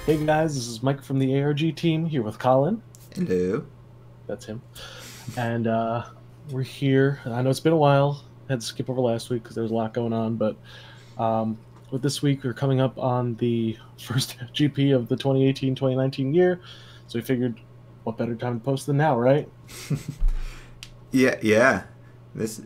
Hey guys, this is Mike from the ARG team here with Colin. Hello. That's him. And we're here. I know it's been a while. Had to skip over last week because there was a lot going on, but with this week we're coming up on the first GP of the 2018-2019 year. So we figured what better time to post than now, right? Yeah. This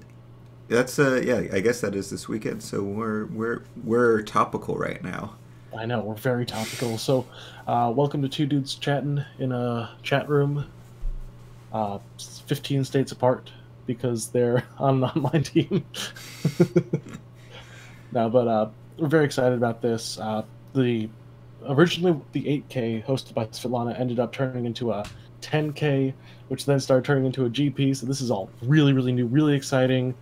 that's yeah, I guess that is this weekend. So we're topical right now. I know, we're very topical. So welcome to two dudes chatting in a chat room, 15 states apart because they're on an online team. No, but we're very excited about this. The Originally the 8K hosted by Svetlana ended up turning into a 10K, which then started turning into a GP. So this is all really, really new, really exciting.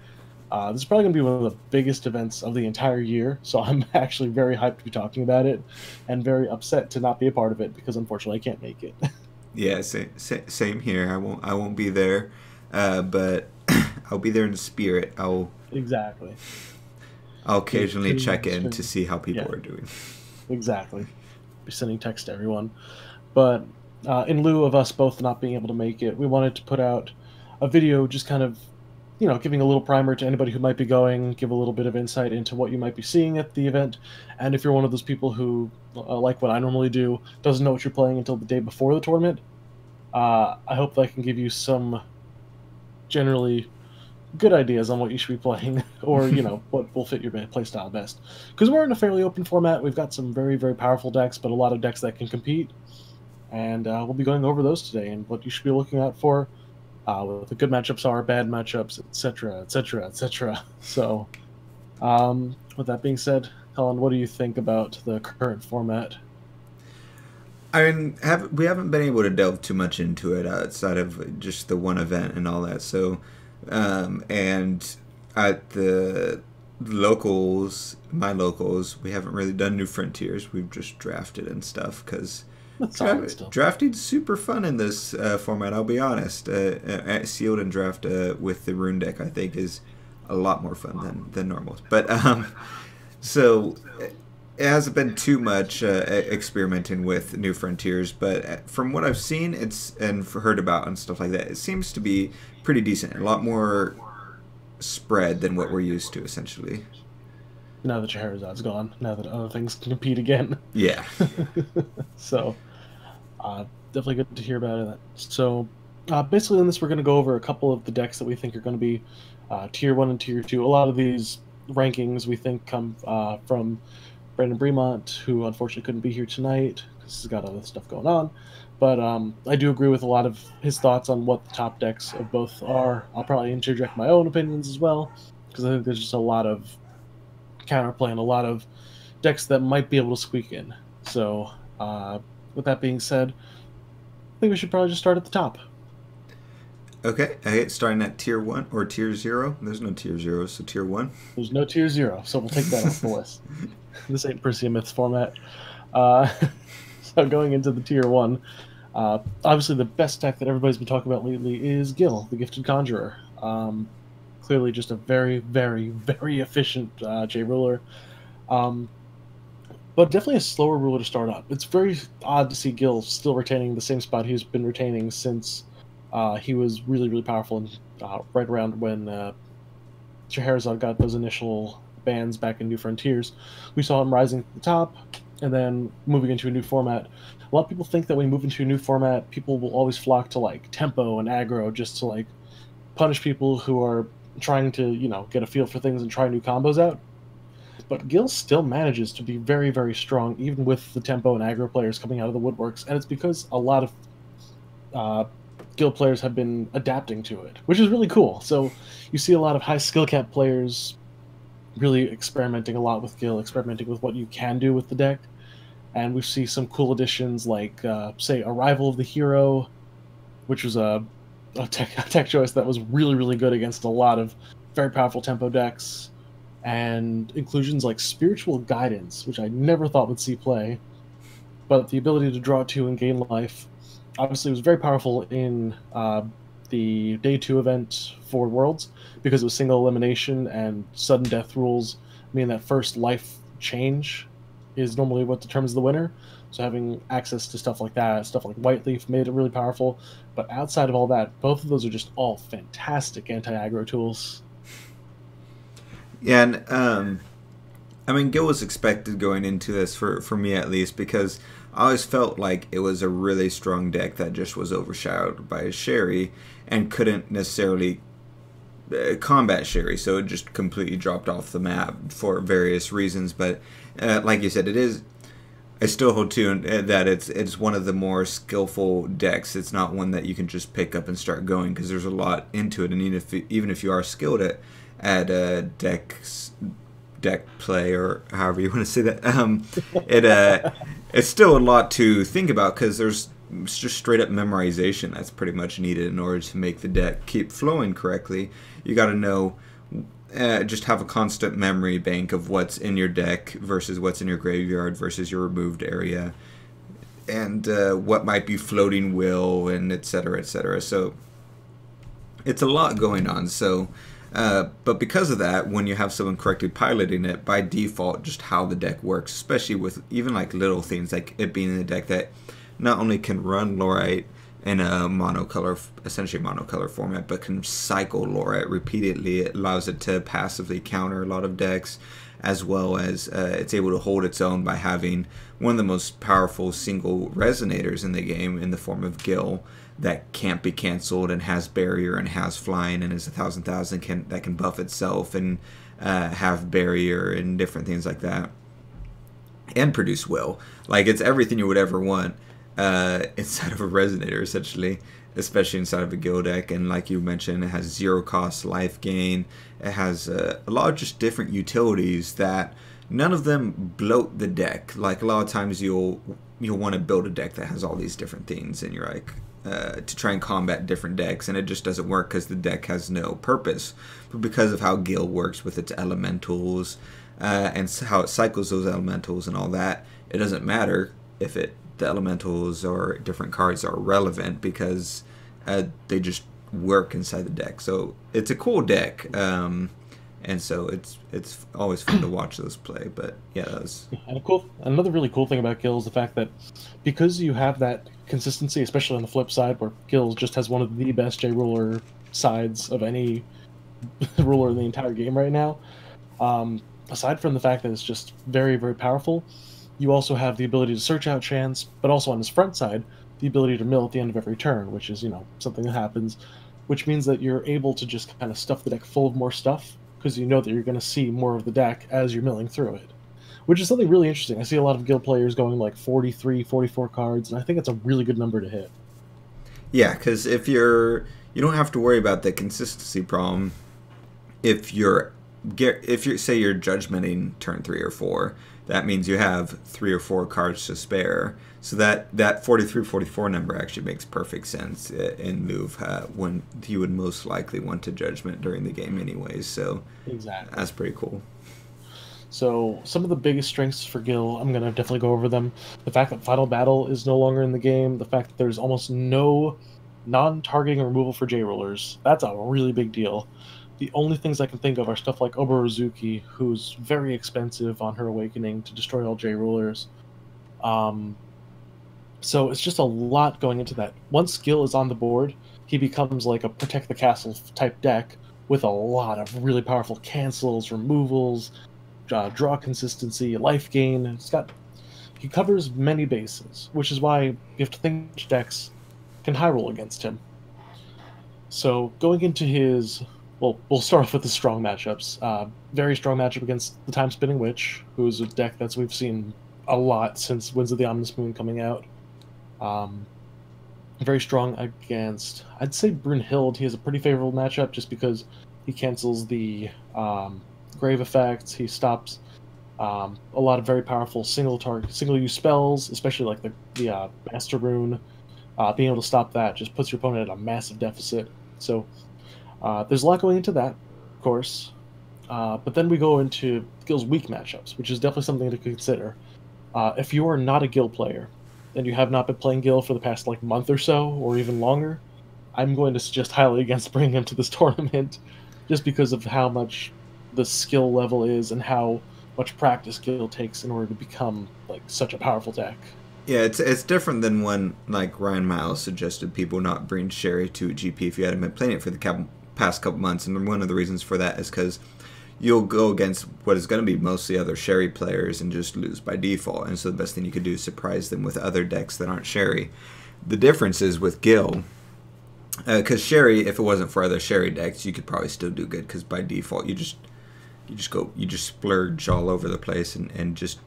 This is probably going to be one of the biggest events of the entire year. So I'm actually very hyped to be talking about it, and very upset to not be a part of it because unfortunately I can't make it. Yeah, same here. I won't be there, but I'll be there in spirit. Exactly. I'll Be occasionally tuning in check the in to stream. see how people Yeah, are doing. exactly. Be sending text to everyone. But in lieu of us both not being able to make it, we wanted to put out a video just kind of, giving a little primer to anybody who might be going, give a little bit of insight into what you might be seeing at the event. And if you're one of those people who, like what I normally do, doesn't know what you're playing until the day before the tournament, I hope that I can give you some generally good ideas on what you should be playing or, what will fit your playstyle best. Because we're in a fairly open format. We've got some very, very powerful decks, but a lot of decks that can compete. And we'll be going over those today and what you should be looking out for, what the good matchups are, bad matchups, etc., etc., etc. So, with that being said, Colin, what do you think about the current format? I mean, we haven't been able to delve too much into it outside of just the one event and all that. So, and at the my locals, we haven't really done new frontiers. We've just drafted and stuff because That's solid still. drafting's super fun in this format. I'll be honest. Sealed and draft with the rune deck, I think, is a lot more fun than normal. But so it hasn't been too much experimenting with new frontiers, but from what I've seen, and heard about and stuff like that, it seems to be pretty decent. A lot more spread than what we're used to, essentially. Now that Scheherazad's gone, now that other things can compete again. Yeah. So, definitely good to hear about it. So, basically, in this, we're going to go over a couple of the decks that we think are going to be tier 1 and tier 2. A lot of these rankings we think come from Brandon Bremont, who unfortunately couldn't be here tonight because he's got other stuff going on. But I do agree with a lot of his thoughts on what the top decks of both are. I'll probably interject my own opinions as well because I think there's just a lot of counterplay and a lot of decks that might be able to squeak in. So, with that being said, I think we should probably just start at the top. Okay, starting at tier 1 or tier 0. There's no tier 0, so tier 1. There's no tier 0, so we'll take that off the list. This ain't Percy Myths format. Uh, so going into the tier 1, obviously the best deck that everybody's been talking about lately is Gil, the Gifted Conjurer. Clearly just a very, very, very efficient J-Ruler. But definitely a slower ruler to start up. It's very odd to see Gil still retaining the same spot he's been retaining since he was really, really powerful and right around when Scheherazade got those initial bans back in New Frontiers. We saw him rising to the top and then moving into a new format. A lot of people think that when you move into a new format, people will always flock to like tempo and aggro just to like punish people who are trying to, get a feel for things and try new combos out. But Gil still manages to be very, very strong, even with the tempo and aggro players coming out of the woodworks. And it's because a lot of Gil players have been adapting to it, which is really cool. So you see a lot of high skill cap players really experimenting a lot with Gil, experimenting with what you can do with the deck. And we see some cool additions like, say, Arrival of the Hero, which was a tech choice that was really, really good against a lot of very powerful tempo decks. And inclusions like Spiritual Guidance, which I never thought would see play, but the ability to draw 2 and gain life obviously was very powerful in the day 2 event for Worlds because it was single elimination and sudden death rules mean that first life change is normally what determines the winner. So having access to stuff like that, stuff like White Leaf, made it really powerful. But outside of all that, both of those are just all fantastic anti-aggro tools. Yeah, and I mean, Gil was expected going into this for me at least, because I always felt like it was a really strong deck that just was overshadowed by Sherry and couldn't necessarily combat Sherry, so it just completely dropped off the map for various reasons. But like you said, it is. I still hold to that it's one of the more skillful decks. It's not one that you can just pick up and start going, because there's a lot into it, and even if you are skilled at deck play, or however you want to say that, it's still a lot to think about, because there's just straight up memorization that's pretty much needed in order to make the deck keep flowing correctly. You got to know, just have a constant memory bank of what's in your deck versus what's in your graveyard versus your removed area, and what might be floating will, and etc. etc. So it's a lot going on. So but because of that, when you have someone correctly piloting it, by default, just how the deck works, especially with even like little things like it being in a deck that not only can run Lorite in a essentially monocolor format, but can cycle Lorite repeatedly. It allows it to passively counter a lot of decks, as well as it's able to hold its own by having one of the most powerful single resonators in the game in the form of Gil, that can't be canceled and has barrier and has flying and is 1,000,000 that can buff itself and have barrier and different things like that, and produce will. Like, it's everything you would ever want inside of a resonator, essentially, especially inside of a Gil deck. And like you mentioned, it has 0 cost life gain. It has a lot of just different utilities that none of them bloat the deck. Like, a lot of times you'll want to build a deck that has all these different things, and you're like, to try and combat different decks, and it just doesn't work because the deck has no purpose. But because of how Gil works with its elementals, and how it cycles those elementals and all that, it doesn't matter if the elementals or different cards are relevant, because they just work inside the deck. So it's a cool deck, and so it's always fun to watch those play. But yeah, that was... And another really cool thing about Gil is the fact that because you have that consistency, especially on the flip side, where Gil just has one of the best J-Ruler sides of any ruler in the entire game right now. Aside from the fact that it's just very, very powerful, you also have the ability to search out chance, but also on his front side, the ability to mill at the end of every turn, which is, something that happens, which means that you're able to just kind of stuff the deck full of more stuff, because you know that you're going to see more of the deck as you're milling through it, which is something really interesting. I see a lot of Guild players going like 43, 44 cards, and I think it's a really good number to hit. Yeah, because you don't have to worry about the consistency problem if you're say you're judgmenting turn 3 or 4. That means you have 3 or 4 cards to spare. So that 43, 44 number actually makes perfect sense in lieu of when you would most likely want to judgment during the game anyways. So exactly, that's pretty cool. So some of the biggest strengths for Gil, I'm going to definitely go over them. The fact that Final Battle is no longer in the game. The fact that there's almost no non-targeting removal for J-Rulers. That's a really big deal. The only things I can think of are stuff like Oborozuki, who's very expensive on her Awakening to destroy all J-Rulers. So it's just a lot going into that. Once Gil is on the board, he becomes like a Protect the Castle type deck with a lot of really powerful cancels, removals, draw consistency, life gain. He covers many bases, which is why you have to think which decks can high roll against him. So going into his... Well, we'll start off with the strong matchups. Very strong matchup against the Time Spinning Witch, who's a deck we've seen a lot since Winds of the Ominous Moon coming out. Very strong against, I'd say, Brunhilde. He has a pretty favorable matchup just because he cancels the Grave effects. He stops a lot of very powerful single-use spells, especially like the Master Rune. Being able to stop that just puts your opponent at a massive deficit. So there's a lot going into that, of course. But then we go into Gil's weak matchups, which is definitely something to consider. If you are not a Gil player, and you have not been playing Gil for the past month or so, or even longer, I'm going to suggest highly against bringing him to this tournament, just because of how much the skill level is and how much practice Gil takes in order to become such a powerful deck. Yeah, it's different than when like Ryan Miles suggested people not bring Sherry to GP if you hadn't been playing it for the past couple months, and one of the reasons for that is because you'll go against what is going to be mostly other Sherry players and just lose by default. And so the best thing you could do is surprise them with other decks that aren't Sherry. The difference is with Gil, because Sherry, if it wasn't for other Sherry decks, you could probably still do good because by default you just splurge all over the place and just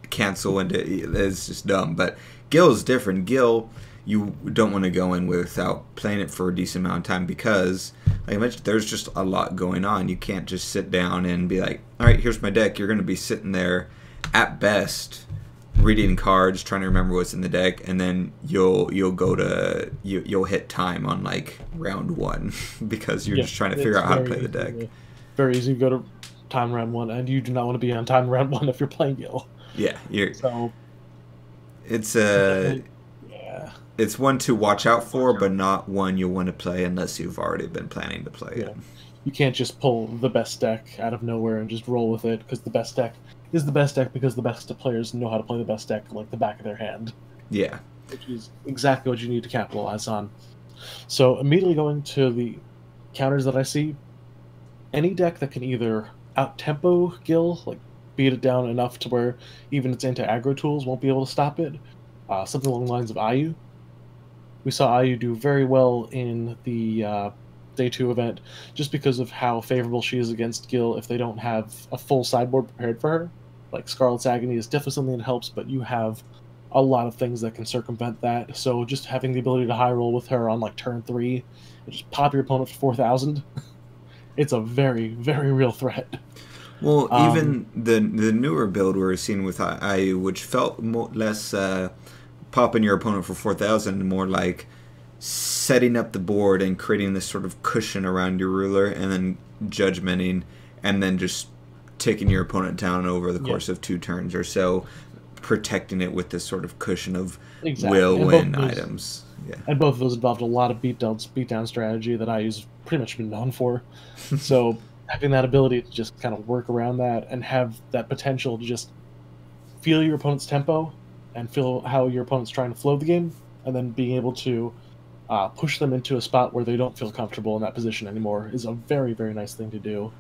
cancel, and it's just dumb. But Gil is different. Gil, you don't want to go in without playing it for a decent amount of time because, like I mentioned, there's just a lot going on. You can't just sit down and be like, all right, here's my deck. You're going to be sitting there at best reading cards, trying to remember what's in the deck, and then you'll hit time on like round 1 because you're just trying to figure out how to play the deck. Very easy to go to time round 1, and you do not want to be on time round 1 if you're playing Gil. Yeah, so it's it's one to watch out for, but not one you'll want to play unless you've already been planning to play it. You can't just pull the best deck out of nowhere and just roll with it, because the best deck is the best deck because the best players know how to play the best deck like the back of their hand. Yeah. Which is exactly what you need to capitalize on. So immediately going to the counters that I see, any deck that can either out-tempo Gil, like beat it down enough to where even its anti-aggro tools won't be able to stop it, something along the lines of Ayu. We saw Ayu do very well in the Day 2 event just because of how favorable she is against Gil if they don't have a full sideboard prepared for her. Like Scarlet's Agony is definitely something that helps, but you have a lot of things that can circumvent that. So just having the ability to high roll with her on like turn 3 and just pop your opponent for 4,000, it's a very, very real threat. Well, even the newer build we're seeing with Ayu, which felt less popping your opponent for 4,000, more like setting up the board and creating this sort of cushion around your ruler, and then judgmenting, and then just taking your opponent down over the course of 2 turns or so, protecting it with this sort of cushion of will win items. Yeah. And both of those involved a lot of beatdown strategy that Ayu's pretty much been known for. So having that ability to just kind of work around that and have that potential to just feel your opponent's tempo and feel how your opponent's trying to flow the game, and then being able to push them into a spot where they don't feel comfortable in that position anymore is a very, very nice thing to do.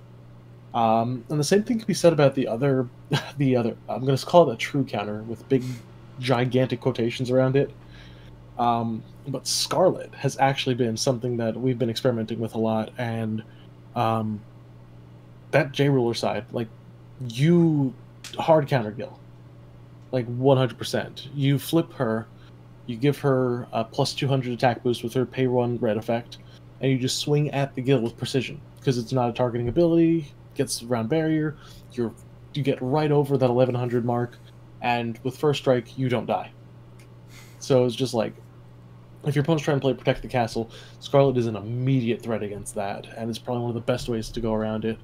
And the same thing can be said about the other, I'm going to call it a true counter with big, gigantic quotations around it. But Scarlet has actually been something that we've been experimenting with a lot, and that J-Ruler side, like, you hard counter Gil. Like, 100%. You flip her, you give her a plus 200 attack boost with her pay 1 red effect, and you just swing at the Gil with precision, because it's not a targeting ability, gets around barrier, you get right over that 1100 mark, and with first strike, you don't die. So it's just like, if your opponent's trying to play Protect the Castle, Scarlet is an immediate threat against that, and it's probably one of the best ways to go around it.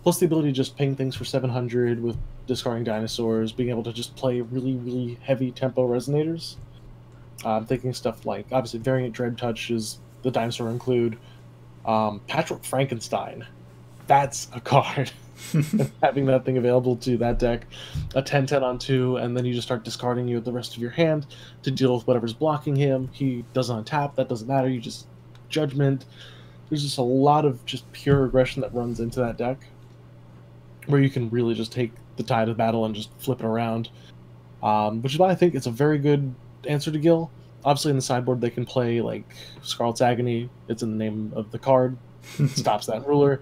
Plus the ability to just ping things for 700 with discarding dinosaurs, being able to just play really, really heavy tempo resonators. I'm thinking stuff like, obviously, Variant Dread Touch is the dinosaur include. Patchwork Frankenstein, that's a card. Having that thing available to that deck, a 10/10 on 2, and then you just start discarding the rest of your hand to deal with whatever's blocking him. He doesn't untap, that doesn't matter, you just judgment. There's just a lot of just pure aggression that runs into that deck, where you can really just take the tide of battle and just flip it around. Which is why I think it's a very good answer to Gil. Obviously in the sideboard they can play like Scarlet's Agony, it's in the name of the card, it stops that ruler.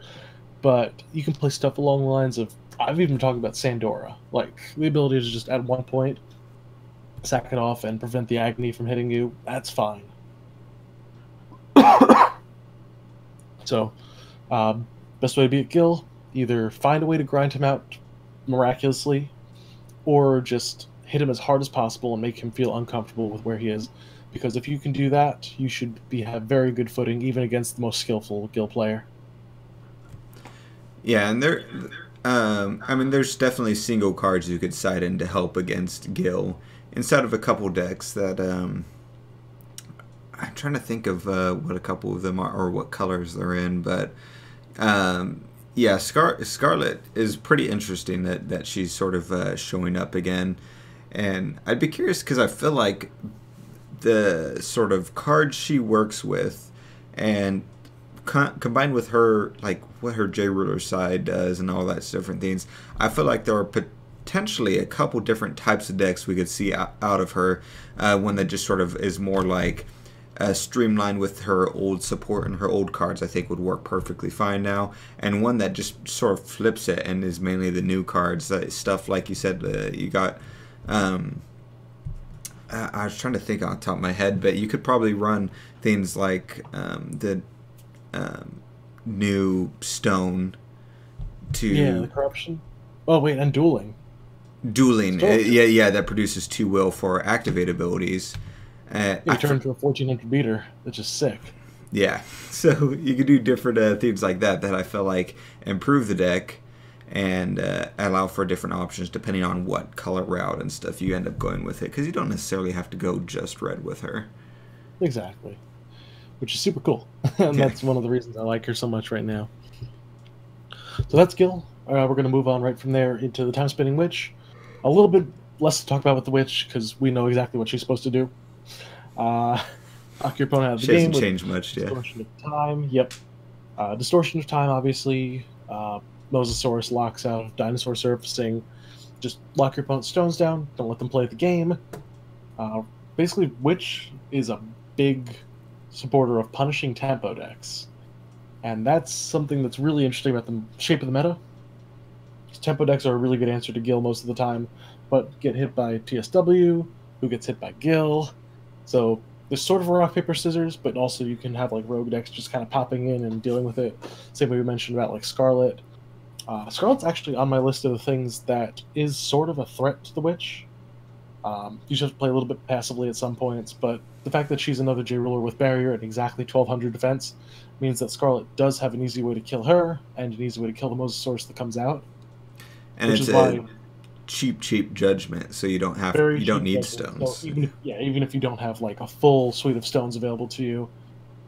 But you can play stuff along the lines of, I've even talked about Sandora, like the ability to just at one point sack it off and prevent the Agony from hitting you. That's fine. So, best way to beat Gil, either find a way to grind him out miraculously, or just hit him as hard as possible and make him feel uncomfortable with where he is. Because if you can do that, you should have very good footing, even against the most skillful Gil player. Yeah, and I mean, there's definitely single cards you could side in to help against Gil inside of a couple decks that I'm trying to think of what a couple of them are or what colors they're in, but yeah, Scarlet is pretty interesting that she's sort of showing up again, And I'd be curious because I feel like the sort of cards she works with, and combined with her, like what her J Ruler side does and all that different things, I feel like there are potentially a couple different types of decks we could see out of her. One that just sort of is more like streamlined with her old support and her old cards, I think would work perfectly fine now. And one that just sort of flips it and is mainly the new cards. Stuff like you said, you got. I was trying to think on top of my head, but you could probably run things like the new stone to the corruption. Oh wait, and dueling. Dueling, yeah, that produces 2 will for activate abilities. You turn into a 1400 beater, which is sick. Yeah, so you could do different things like that I feel like improve the deck and allow for different options depending on what color route and stuff you end up going with it, because you don't necessarily have to go just red with her. Exactly, which is super cool. And that's one of the reasons I like her so much right now. So that's Gil. We're going to move on right from there into the Time Spinning Witch. A little bit less to talk about with the Witch, because we know exactly what she's supposed to do. Knock your opponent out of the game. She hasn't changed much, yeah. Distortion of Time, yep. Distortion of Time, obviously. Mosasaurus locks out of dinosaur surfacing. Just lock your opponent's stones down. Don't let them play the game. Basically, Witch is a big supporter of punishing tempo decks. And that's something that's really interesting about the shape of the meta. Tempo decks are a really good answer to Gil most of the time, but get hit by TSW, who gets hit by Gil. So there's sort of a rock, paper, scissors, but also you can have like rogue decks just kind of popping in and dealing with it. Same way we mentioned about like Scarlet. Scarlet's actually on my list of the things that is sort of a threat to the Witch. You just have to play a little bit passively at some points, but the fact that she's another J Ruler with barrier and exactly 1200 defense means that Scarlet does have an easy way to kill her and an easy way to kill the Mosasaurus that comes out. And it's a cheap judgment, so you don't need stones. So even if you don't have like a full suite of stones available to you,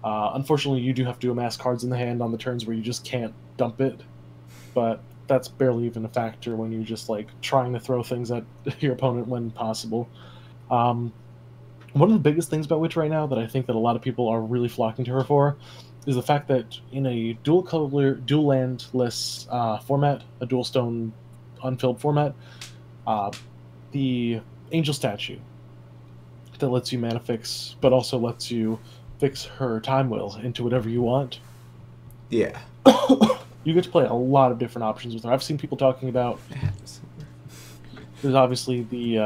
unfortunately you do have to amass cards in the hand on the turns where you just can't dump it. But that's barely even a factor when you're just like trying to throw things at your opponent when possible. One of the biggest things about Witch right now that I think that a lot of people are really flocking to her for is the fact that in a dual landless format, a dual stone unfilled format, the angel statue that lets you mana fix, but also lets you fix her time will into whatever you want. Yeah. You get to play a lot of different options with her. I've seen people talking about. There's obviously the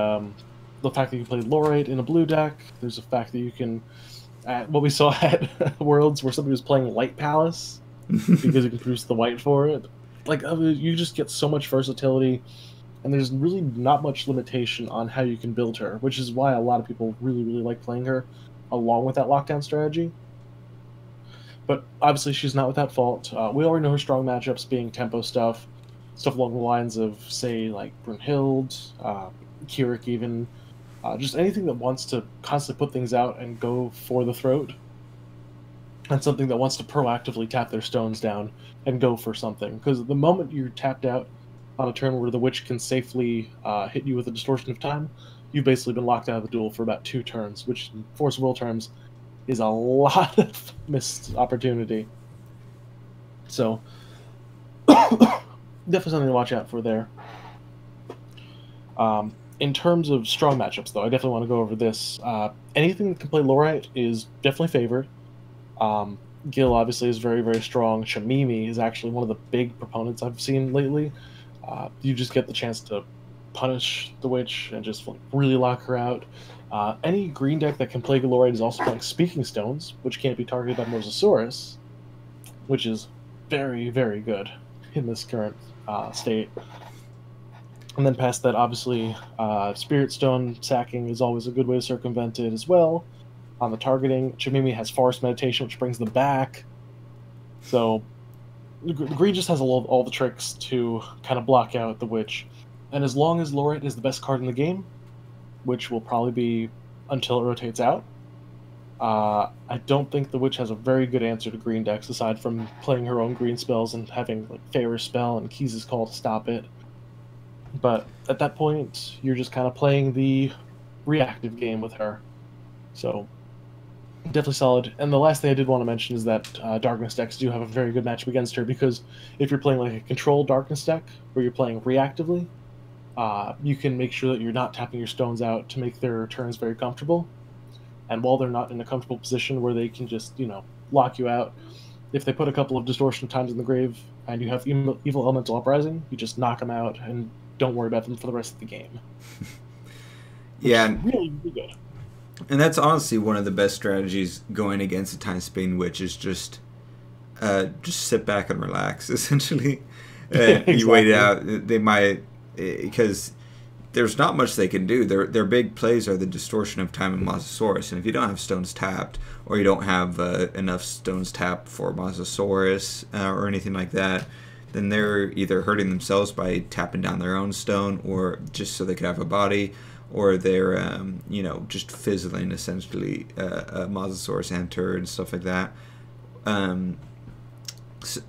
fact that you can play Lorate in a blue deck. There's the fact that you can, what we saw at Worlds, where somebody was playing Light Palace because you can produce the white for it. Like you just get so much versatility, and there's really not much limitation on how you can build her, which is why a lot of people really like playing her, along with that lockdown strategy. But obviously she's not without fault. We already know her strong matchups being tempo stuff along the lines of, say, like Brunhilde, Kerik even, just anything that wants to constantly put things out and go for the throat. And something that wants to proactively tap their stones down and go for something. Because the moment you're tapped out on a turn where the Witch can safely hit you with a Distortion of Time, you've basically been locked out of the duel for about 2 turns, which in Force of Will terms is a lot of missed opportunity. So, definitely something to watch out for there. In terms of strong matchups, though, I definitely want to go over this. Anything that can play Lorite is definitely favored. Gil obviously is very strong. Jhemini is actually one of the big proponents I've seen lately. You just get the chance to punish the Witch and just really lock her out. Any green deck that can play Lorite is also playing Speaking Stones, which can't be targeted by Mosasaurus, which is very good in this current state. And then past that, obviously, Spirit Stone sacking is always a good way to circumvent it as well. On the targeting, Jhemini has Forest Meditation, which brings them back. So, green just has all the tricks to kind of block out the Witch. And as long as Lorite is the best card in the game, which will probably be until it rotates out, I don't think the Witch has a very good answer to green decks, aside from playing her own green spells and having like Favor's Spell and Keys' Call to stop it. But at that point, you're just kind of playing the reactive game with her. So definitely solid. And the last thing I did want to mention is that darkness decks do have a very good matchup against her, because if you're playing like a controlled darkness deck where you're playing reactively, you can make sure that you're not tapping your stones out to make their turns very comfortable. And while they're not in a comfortable position where they can just, lock you out, if they put a couple of distortion times in the grave and you have evil elemental uprising, you just knock them out and don't worry about them for the rest of the game. Yeah, really, really good. And that's honestly one of the best strategies going against a Time-Spain Witch, is just sit back and relax, essentially. Exactly. You wait it out. They might, because there's not much they can do. Their big plays are the distortion of time and Mosasaurus, and if you don't have stones tapped, or you don't have enough stones tapped for Mosasaurus or anything like that, then they're either hurting themselves by tapping down their own stone, or just so they can have a body, or they're just fizzling essentially a Mosasaurus enter and stuff like that.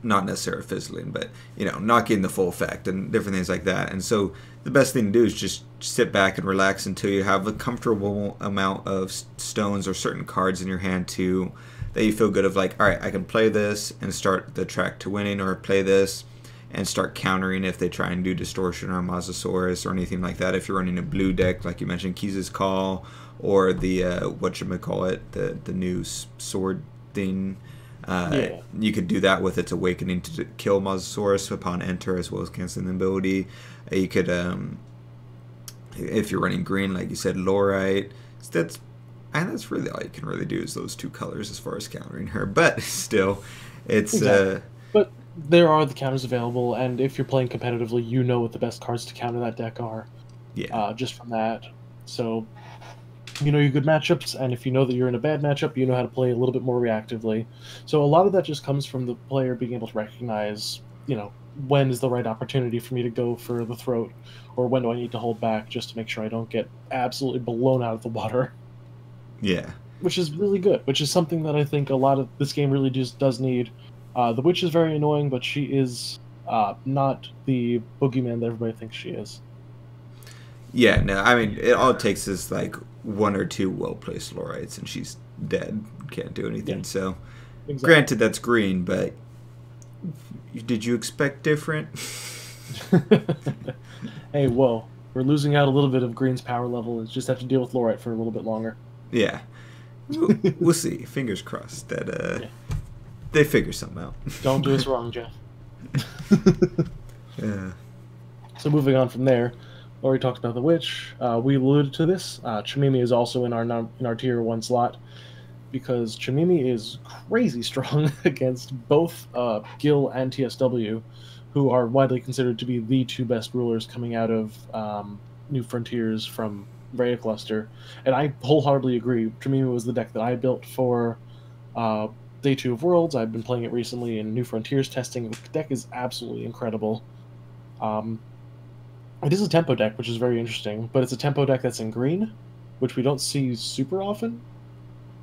Not necessarily fizzling, but not getting the full effect and different things like that. And so the best thing to do is just sit back and relax until you have a comfortable amount of stones or certain cards in your hand too, that you feel good of, like, all right, I can play this and start the track to winning, or play this and start countering if they try and do distortion or Mosasaurus or anything like that. If you're running a blue deck, like you mentioned, Keys' Call, or the the new sword thing. You could do that with its Awakening to kill Mosasaurus upon enter, as well as canceling the ability. You could, if you're running green, like you said, Lorite. So that's really all you can really do, is those two colors as far as countering her. But still, it's exactly. But there are the counters available, and if you're playing competitively, you know what the best cards to counter that deck are. Yeah. Just from that. So you know your good matchups, and if you know that you're in a bad matchup, you know how to play a little bit more reactively. So a lot of that just comes from the player being able to recognize, when is the right opportunity for me to go for the throat, or when do I need to hold back just to make sure I don't get absolutely blown out of the water. Yeah. Which is really good, which is something that I think a lot of this game really just does need. The witch is very annoying, but she is not the boogeyman that everybody thinks she is. Yeah, no, I mean, all it takes is like one or two well-placed Lorites, and she's dead. Can't do anything. Yeah. So, exactly. Granted, that's green, but did you expect different? Hey, whoa. We're losing out a little bit of green's power level. It's just have to deal with Lorite for a little bit longer. Yeah. We'll see. Fingers crossed that they figure something out. Don't do us wrong, Jeff. Yeah. So moving on from there, already talked about the witch. We alluded to this. Jhemini is also in our tier 1 slot, because Jhemini is crazy strong against both Gil and TSW, who are widely considered to be the two best rulers coming out of New Frontiers from Raya Cluster. And I wholeheartedly agree. Jhemini was the deck that I built for Day 2 of Worlds. I've been playing it recently in New Frontiers testing. The deck is absolutely incredible. It is a tempo deck, which is very interesting, but it's a tempo deck that's in green, which we don't see super often.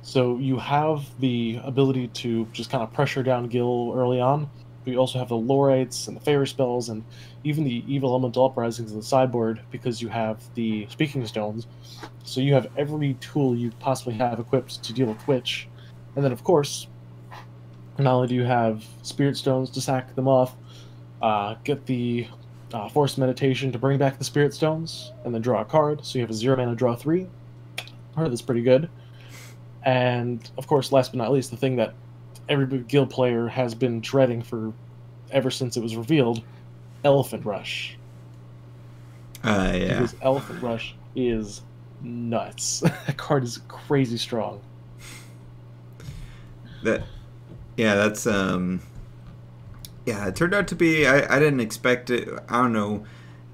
So you have the ability to just kind of pressure down Gil early on, but you also have the Lorites and the Fairy Spells and even the Evil Elemental Uprisings in the sideboard, because you have the Speaking Stones. So you have every tool you possibly have equipped to deal with Witch. And then, of course, not only do you have Spirit Stones to sack them off, get the Forced Meditation to bring back the Spirit Stones, and then draw a card, so you have a 0-mana draw 3. I heard that's pretty good. And, of course, last but not least, the thing that every guild player has been dreading for ever since it was revealed, Elephant Rush. Yeah. Because Elephant Rush is nuts. That card is crazy strong. That's yeah, it turned out to be. I didn't expect it. I don't know.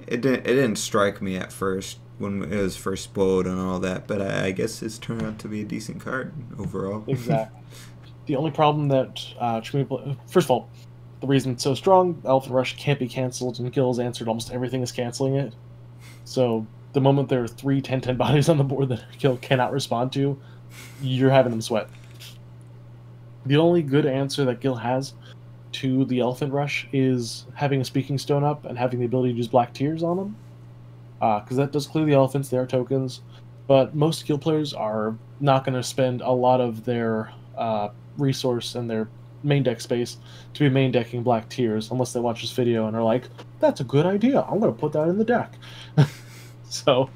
It didn't strike me at first when it was first spoiled and all that. But I guess it's turned out to be a decent card overall. Exactly. The only problem that first of all, the reason it's so strong, Elephant Rush can't be canceled, and Gil's answered almost everything is canceling it. So the moment there are 3 10/10 bodies on the board that Gil cannot respond to, you're having them sweat. The only good answer that Gil has to the Elephant Rush is having a Speaking Stone up and having the ability to use Black Tears on them. because that does clear the elephants. They are tokens, but most skill players are not going to spend a lot of their resource and their main deck space to be main decking black tiers unless they watch this video and are like, "That's a good idea. I'm going to put that in the deck." So,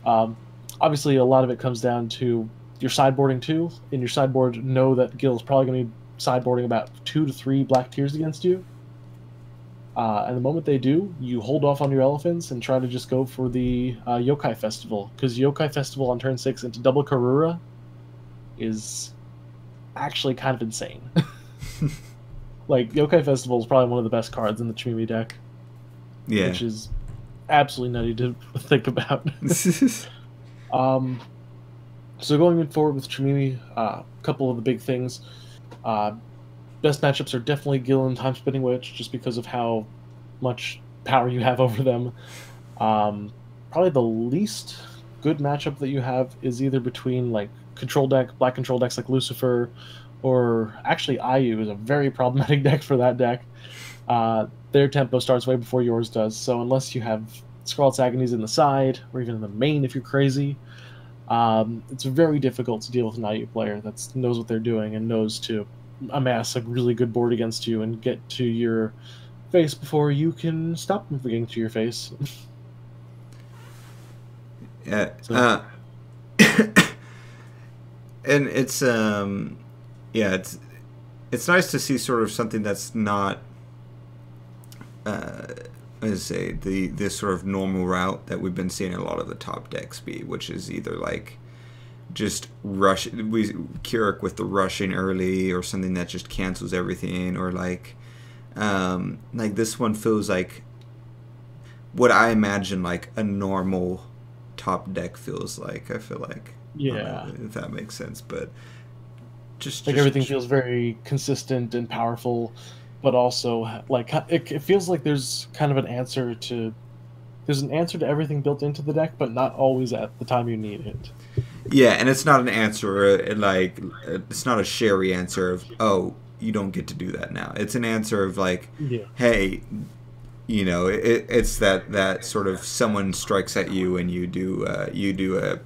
um, obviously, a lot of it comes down to your sideboarding too. In your sideboard, know that Gil's probably going to be sideboarding about 2 to 3 black tiers against you. And the moment they do, you hold off on your elephants and try to just go for the Yokai Festival. Because Yokai Festival on turn 6 into double Karura is actually kind of insane. Like, Yokai Festival is probably one of the best cards in the Jhemini deck. Yeah. Which is absolutely nutty to think about. So going forward with Jhemini, a couple of the big things. Best matchups are definitely Gil and Time Spinning Witch, just because of how much power you have over them. Probably the least good matchup that you have is either between like black control decks like Lucifer, or actually IU is a very problematic deck for that deck. Their tempo starts way before yours does, so unless you have Scarlet's Agonies in the side, or even in the main if you're crazy, it's very difficult to deal with an IU player that knows what they're doing and knows to amass a really good board against you and get to your face before you can stop them from getting to your face. Yeah. And it's it's nice to see sort of something that's not let's say the sort of normal route that we've been seeing a lot of the top decks be, which is either like just Kerik with the rushing early, or something that just cancels everything, or like this one feels like what I imagine like a normal top deck feels like. I feel like, yeah, if that makes sense, but just everything feels very consistent and powerful, but also like it feels like there's kind of an answer to everything built into the deck, but not always at the time you need it. Yeah, and it's not an answer like it's not a Sherry answer of, oh, you don't get to do that now. It's an answer of like, yeah, hey, it's that sort of someone strikes at you and you do a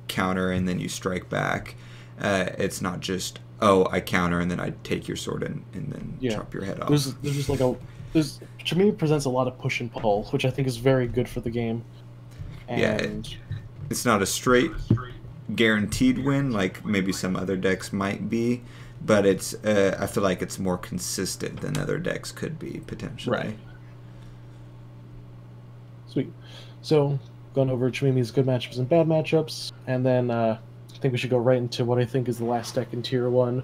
counter and then you strike back. It's not just, oh, I counter and then I take your sword and then chop your head off. There's just like Jhemini presents a lot of push and pull, which I think is very good for the game. And it's not a straight guaranteed win like maybe some other decks might be, but it's I feel like it's more consistent than other decks could be potentially. Right. Sweet. So going over Jhemini's good matchups and bad matchups, and then I think we should go right into what I think is the last deck in Tier 1.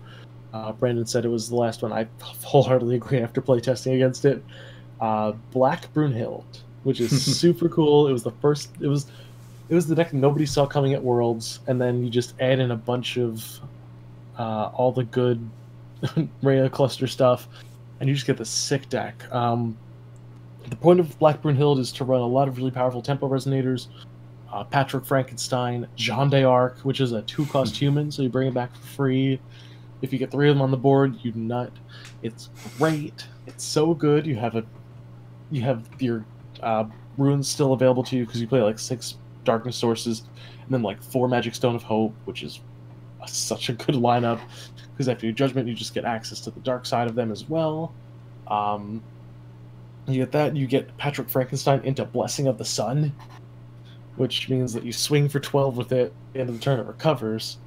Brandon said it was the last one. I wholeheartedly agree after playtesting against it. Black Brunhilde, which is super cool. It was the first. It was the deck nobody saw coming at Worlds, and then you just add in a bunch of all the good Rhea cluster stuff, and you just get this sick deck. The point of Black Brunhilde is to run a lot of really powerful tempo resonators, Patrick Frankenstein, Jean d'Arc, which is a 2-cost human, so you bring it back for free. If you get 3 of them on the board, you nut. It's great. It's so good. You have your runes still available to you because you play like 6 darkness sources, and then like 4 Magic Stone of Hope, which is such a good lineup. Because after your judgment, you just get access to the dark side of them as well. You get that. You get Patrick Frankenstein into Blessing of the Sun, which means that you swing for 12 with it. At the end of the turn, it recovers,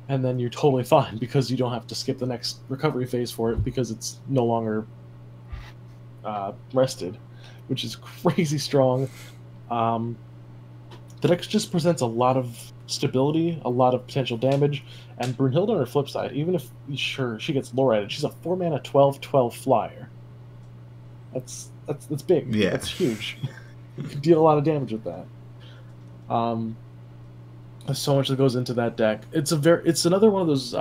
and then you're totally fine because you don't have to skip the next recovery phase for it because it's no longer rested, which is crazy strong. The deck just presents a lot of stability, a lot of potential damage, and Brunhilde on her flip side, even if she gets lore added, she's a 4-mana 12/12 flyer. That's big. Yeah, that's huge. You can deal a lot of damage with that. There's so much that goes into that deck. It's another one of those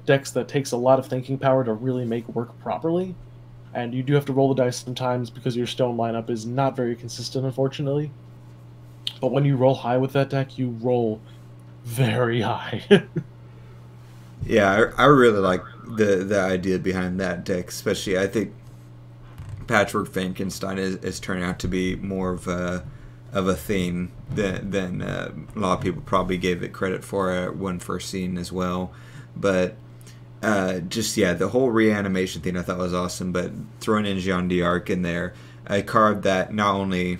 decks that takes a lot of thinking power to really make work properly, and you do have to roll the dice sometimes because your stone lineup is not very consistent, unfortunately. But when you roll high with that deck, you roll very high. Yeah, I really like the idea behind that deck, especially I think Patrick Frankenstein is turning out to be more of a of a theme than a lot of people probably gave it credit for when first seen as well. But just yeah, the whole reanimation thing I thought was awesome. But throwing in Jeanne d'Arc in there, a card that not only,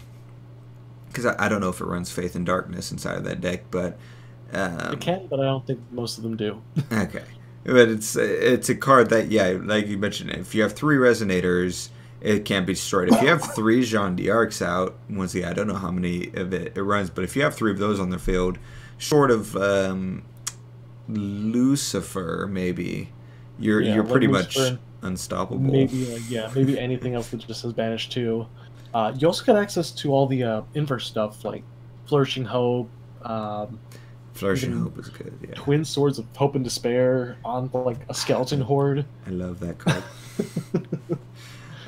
because I don't know if it runs Faith and Darkness inside of that deck, but it can, but I don't think most of them do. Okay, but it's a card that, yeah, like you mentioned, if you have 3 Resonators, it can't be destroyed. If you have 3 Jeanne d'Arcs out, once again, I don't know how many of it runs, but if you have 3 of those on the field, short of Lucifer, maybe you're pretty much unstoppable. Maybe maybe anything else that just has banished too. You also get access to all the inverse stuff like Flourishing Hope. Flourishing Hope is good. Yeah. Twin Swords of Hope and Despair on like a skeleton horde. I love that card.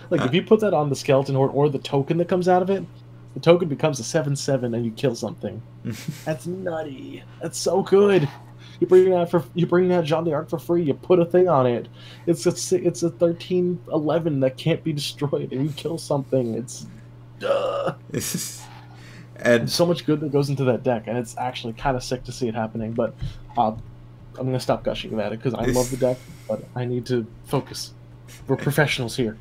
Like if you put that on the skeleton horde or the token that comes out of it, the token becomes a 7/7 and you kill something. That's nutty. That's so good. You bring that Jeanne d'Arc for free. You put a thing on it. It's a 13/11 that can't be destroyed, and you kill something. It's and so much good that goes into that deck, and it's actually kind of sick to see it happening. But I'm gonna stop gushing about it because I love the deck, but I need to focus. We're professionals here.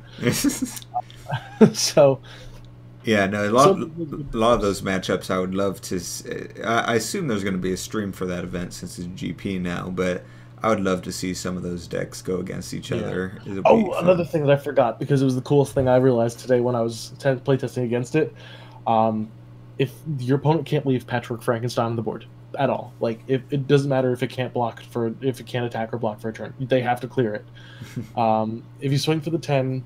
So. Yeah, no, a lot of those matchups I would love to. I assume there's going to be a stream for that event since it's GP now, but I would love to see some of those decks go against each other. Oh, another thing that I forgot, because it was the coolest thing I realized today when I was playtesting against it. If your opponent can't leave Patchwork Frankenstein on the board at all, like it doesn't matter if it can't attack or block for a turn, they have to clear it. If you swing for the 10,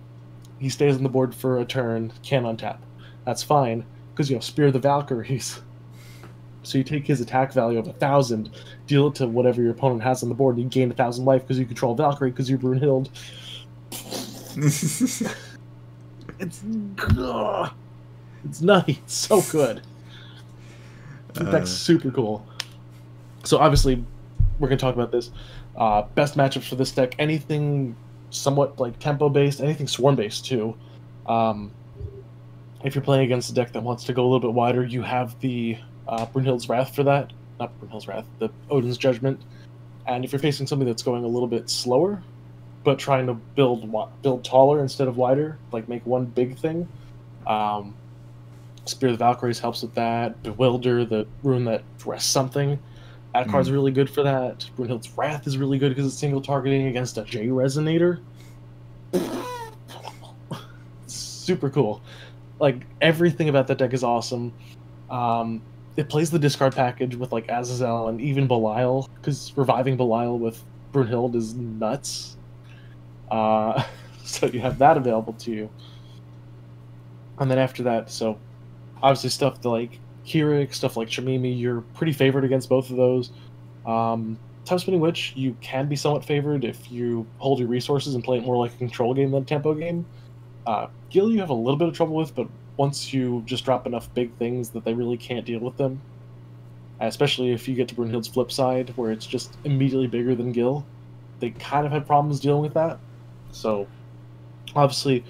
he stays on the board for a turn, can untap. That's fine, because, Spear the Valkyries. So you take his attack value of 1,000, deal it to whatever your opponent has on the board, and you gain 1,000 life because you control Valkyrie, because you're Brunhilde. It's nutty. It's so good. That's super cool. So obviously, we're going to talk about this. Best matchups for this deck, anything somewhat like tempo-based, anything swarm-based too. If you're playing against a deck that wants to go a little bit wider, you have the Brunhilde's Wrath for that. Not Brunhilde's Wrath, the Odin's Judgment. And if you're facing something that's going a little bit slower, but trying to build taller instead of wider, like make one big thing, Spear the Valkyries helps with that. Bewilder, the rune that rests something, that card's really good for that. Brunhilde's Wrath is really good because it's single targeting against a J Resonator. Super cool. Like, everything about that deck is awesome. It plays the discard package with, like, Azazel and even Belial, because reviving Belial with Brunhilde is nuts. So you have that available to you. And then after that, so obviously stuff like Kerik, stuff like Jhemini, you're pretty favored against both of those. Time Spinning Witch, you can be somewhat favored if you hold your resources and play it more like a control game than a tempo game. Gil you have a little bit of trouble with, but once you just drop enough big things that they really can't deal with them, especially if you get to Brunhilde's flip side, where it's just immediately bigger than Gil, they kind of had problems dealing with that. So, obviously,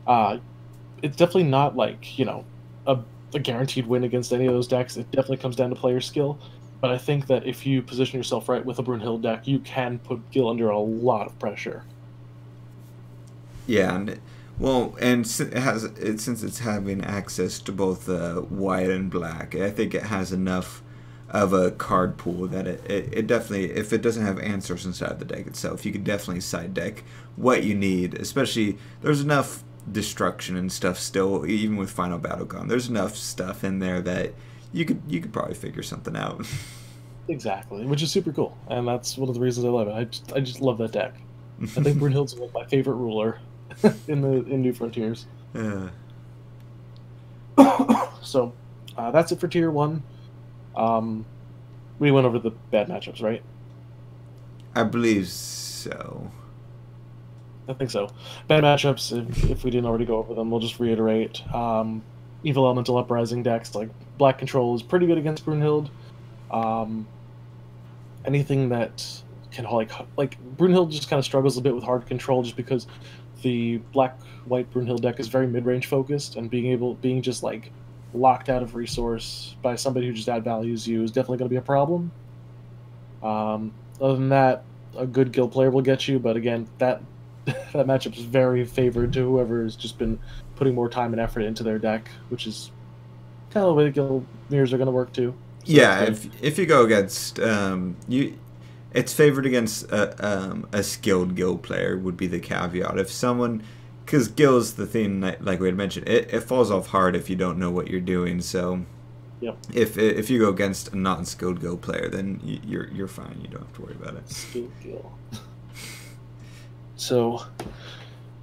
it's definitely not like, a guaranteed win against any of those decks. It definitely comes down to player skill, but I think that if you position yourself right with a Brunhilde deck, you can put Gil under a lot of pressure. Yeah, and since it's having access to both white and black, I think it has enough of a card pool that it definitely, if it doesn't have answers inside the deck itself, you can definitely side deck what you need. Especially, there's enough destruction and stuff still, even with Final Battle gone. There's enough stuff in there that you could probably figure something out. Exactly, which is super cool, and that's one of the reasons I love it. I just love that deck. I think Brunhilde's like my favorite ruler in New Frontiers. So that's it for tier 1. We went over the bad matchups, right? I believe so. I think so. Bad matchups, if we didn't already go over them, we'll just reiterate. Evil Elemental Uprising decks, like Black Control, is pretty good against Brunhilde. Anything that can, like Brunhilde just kind of struggles a bit with hard control just because the black-white Brunhilde deck is very mid-range focused, and being just like locked out of resource by somebody who just add values you is definitely going to be a problem. Other than that, a good guild player will get you, but again, that that matchup is very favored to whoever has just been putting more time and effort into their deck, which is kind of the way the guild mirrors are going to work too. So yeah, if you go against it's favored against a skilled guild player would be the caveat. If someone, because guild's the thing, like we had mentioned, it falls off hard if you don't know what you're doing. So yep. If you go against a non-skilled guild player, then you're fine. You don't have to worry about it. Skilled guild. So, I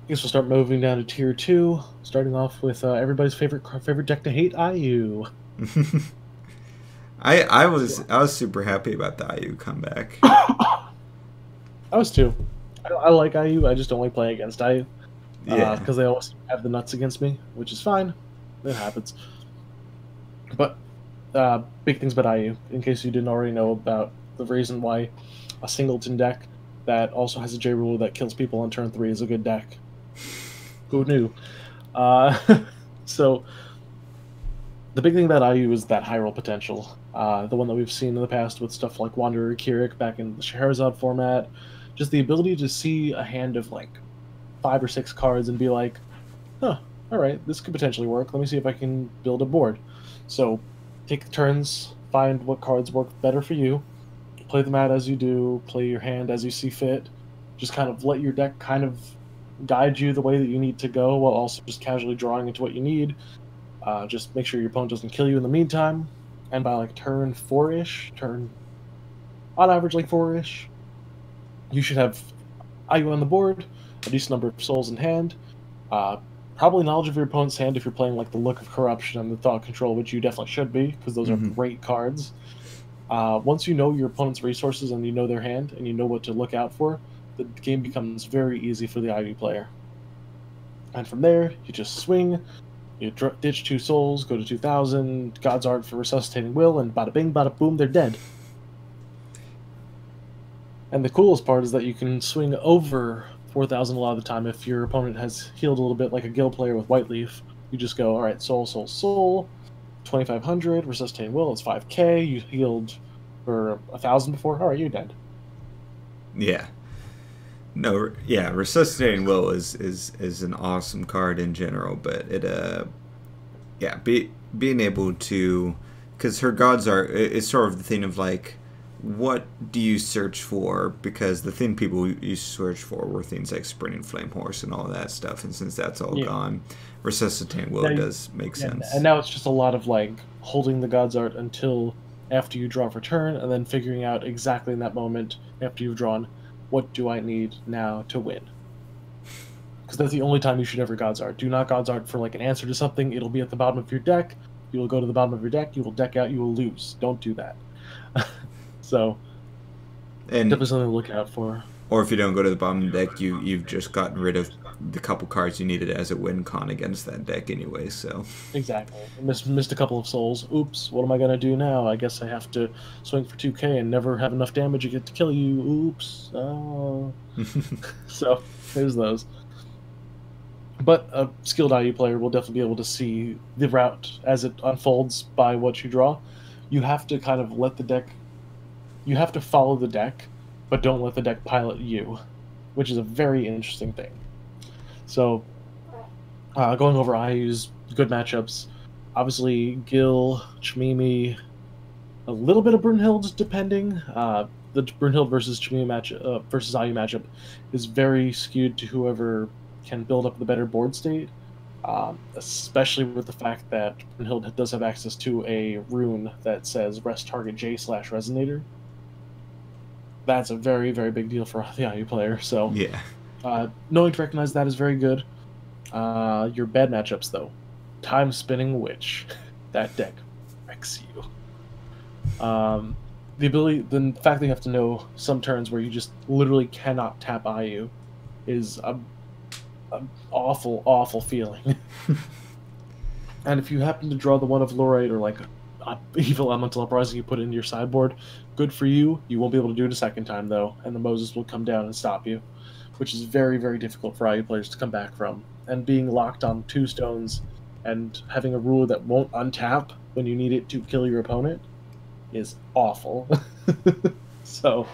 guess we'll start moving down to tier 2, starting off with everybody's favorite deck to hate, IU. I was super happy about the IU comeback. I was too. I like IU. I just don't like playing against IU. Yeah, because they always have the nuts against me, which is fine. It happens. But big things about IU, in case you didn't already know about the reason why a singleton deck that also has a J rule that kills people on turn 3 is a good deck. Who knew? So the big thing about IU is that high roll potential. The one that we've seen in the past with stuff like Wanderer Kerik back in the Scheherazade format. Just the ability to see a hand of like 5 or 6 cards and be like, huh, alright, this could potentially work. Let me see if I can build a board. So take the turns, find what cards work better for you, play them out as you do, play your hand as you see fit. Just kind of let your deck kind of guide you the way that you need to go while also just casually drawing into what you need. Just make sure your opponent doesn't kill you in the meantime. And by like turn 4-ish, on average like 4-ish, you should have IU on the board, a decent number of souls in hand, probably knowledge of your opponent's hand if you're playing like the Look of Corruption and the Thought Control, which you definitely should be, because those are great cards. Once you know your opponent's resources and you know their hand and you know what to look out for, the game becomes very easy for the IU player. And from there, you just swing, you ditch 2 souls, go to 2,000, God's Art for Resuscitating Will, and bada bing, bada boom, they're dead. And the coolest part is that you can swing over 4,000 a lot of the time if your opponent has healed a little bit, like a guild player with White Leaf. You just go, alright, soul, soul, soul, 2,500, Resuscitating Will, it's 5k, you healed for 1,000 before, alright, you're dead. Yeah. No, yeah, Resuscitating Will is an awesome card in general, but it, yeah, being able to, because her gods are, it's sort of the thing of like, what do you search for? Because the thing people used to search for were things like Sprinting Flame Horse and all of that stuff, and since that's all gone, Resuscitating Will does make sense. And now it's just a lot of like holding the God's Art until after you draw for turn, and then figuring out exactly in that moment after you've drawn, what do I need now to win? Because that's the only time you should ever God's Art. Do not God's Art for like an answer to something. It'll be at the bottom of your deck. You will go to the bottom of your deck. You will deck out. You will lose. Don't do that. So, and definitely something to look out for. Or if you don't go to the bottom of the deck, you've just gotten rid of the couple cards you needed as a win con against that deck anyway. So exactly, missed a couple of souls. Oops, what am I gonna do now? I guess I have to swing for 2k and never have enough damage to get to kill you. Oops. Oh. So there's those. But a skilled IU player will definitely be able to see the route as it unfolds by what you draw. You have to kind of let the deck. You have to follow the deck, but don't let the deck pilot you, which is a very interesting thing. So, going over IU's good matchups, obviously Gil, Jhemini, a little bit of Brunhilde depending. The Brunhilde versus Jhemini versus IU matchup is very skewed to whoever can build up the better board state, especially with the fact that Brunhilde does have access to a rune that says rest target J/Resonator. That's a very, very big deal for the IU player. So yeah, knowing to recognize that is very good. Your bad matchups, though. Time Spinning Witch. That deck wrecks you. The fact that you have to know some turns where you just literally cannot tap IU is an awful, awful feeling. And if you happen to draw the one of Lorite or like Evil Elemental Uprising you put into your sideboard, good for you. You won't be able to do it a second time, though, and the Moses will come down and stop you, which is very, very difficult for IU players to come back from. And being locked on 2 stones and having a ruler that won't untap when you need it to kill your opponent is awful. So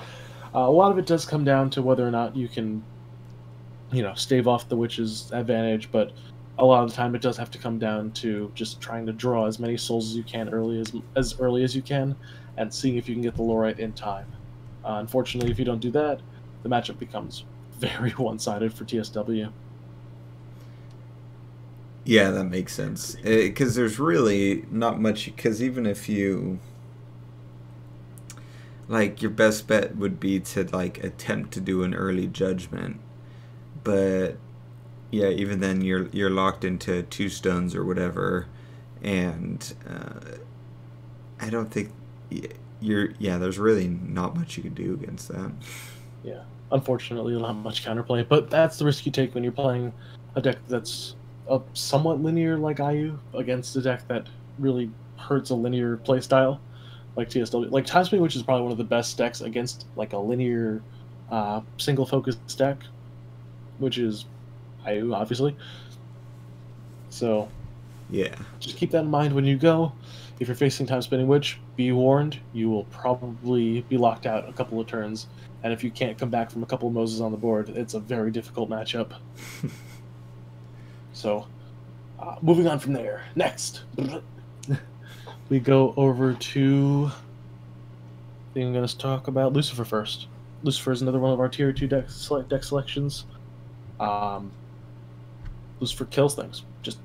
a lot of it does come down to whether or not you can, stave off the witch's advantage, but a lot of the time it does have to come down to just trying to draw as many souls as you can as early as you can, and seeing if you can get the Lorite in time. Unfortunately, if you don't do that, the matchup becomes very one-sided for TSW. Yeah, that makes sense. Because there's really not much. Because even if you, like, your best bet would be to like attempt to do an early judgment, but yeah, even then you're locked into 2 stones or whatever, and I don't think there's really not much you can do against that. Yeah, unfortunately, you'll have much counterplay, but that's the risk you take when you're playing a deck that's a somewhat linear like IU against a deck that really hurts a linear playstyle like TSW. Like Time Spinning Witch is probably one of the best decks against like a linear single focus deck, which is IU, obviously. So Yeah. just keep that in mind when you go. If you're facing Time Spinning Witch, be warned, you will probably be locked out a couple of turns. And if you can't come back from a couple of Moses on the board, it's a very difficult matchup. So, moving on from there. Next, we go over to... I think I'm going to talk about Lucifer first. Lucifer is another one of our Tier 2 deck selections. Lucifer kills things. Just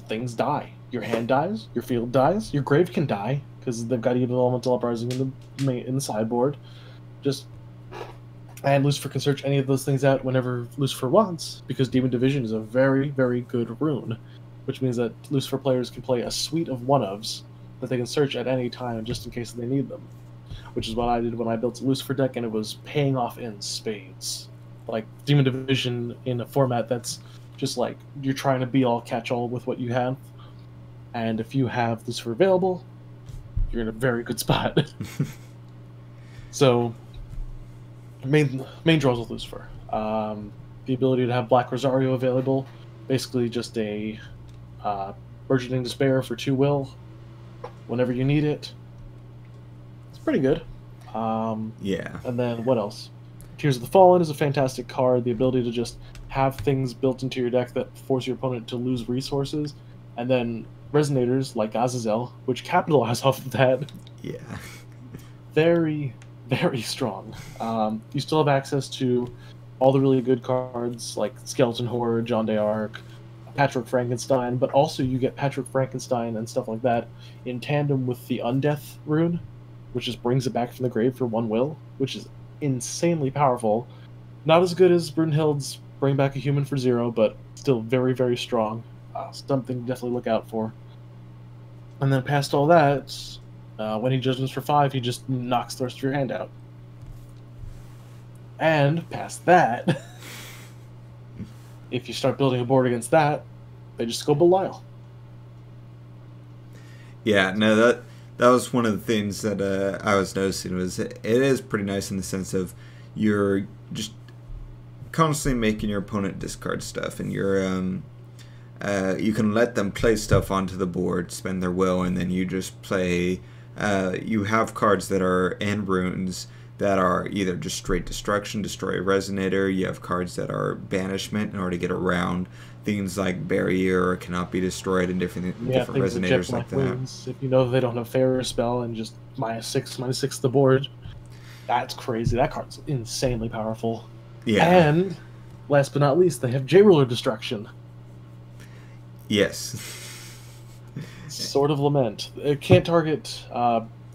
things die. Your hand dies, your field dies, your grave can die, because they've got Evil Elemental Uprising in the sideboard. And Lucifer can search any of those things out whenever Lucifer wants, because Demon Division is a very, very good rune, which means that Lucifer players can play a suite of one-ofs that they can search at any time just in case they need them, which is what I did when I built a Lucifer deck, and it was paying off in spades. Like, Demon Division in a format that's just like, you're trying to be all catch-all with what you have, and if you have Lucifer available, you're in a very good spot. So... Main draws with Lucifer. The ability to have Black Rosario available, basically just a Burgeoning Despair for 2 will, whenever you need it. It's pretty good. Yeah. And then what else? Tears of the Fallen is a fantastic card. The ability to just have things built into your deck that force your opponent to lose resources, and then Resonators like Azazel, which capitalize off of that. Yeah. Very, very strong. You still have access to all the really good cards like Skeleton Horde, John d'Arc, Patrick Frankenstein, but also you get Patrick Frankenstein and stuff like that in tandem with the Undeath rune, which just brings it back from the grave for 1 will, which is insanely powerful. Not as good as Brunhilde's Bring Back a Human for 0, but still very, very strong. Something to definitely look out for. And then past all that, when he judges for 5, he just knocks the rest of your hand out. And past that, if you start building a board against that, they just go Belial. Yeah, no, that was one of the things that I was noticing was it is pretty nice in the sense of you're just constantly making your opponent discard stuff, and you're you can let them play stuff onto the board, spend their will, and then you just play. You have cards that are end runes that are either just straight destruction, destroy a resonator. You have cards that are banishment in order to get around things like barrier or cannot be destroyed and different resonators like that. Wings. If you know they don't have Fair spell and just -6/-6 the board, that's crazy. That card's insanely powerful. Yeah. And last but not least, they have J-Ruler Destruction. Yes. Sword of Lament. It can't target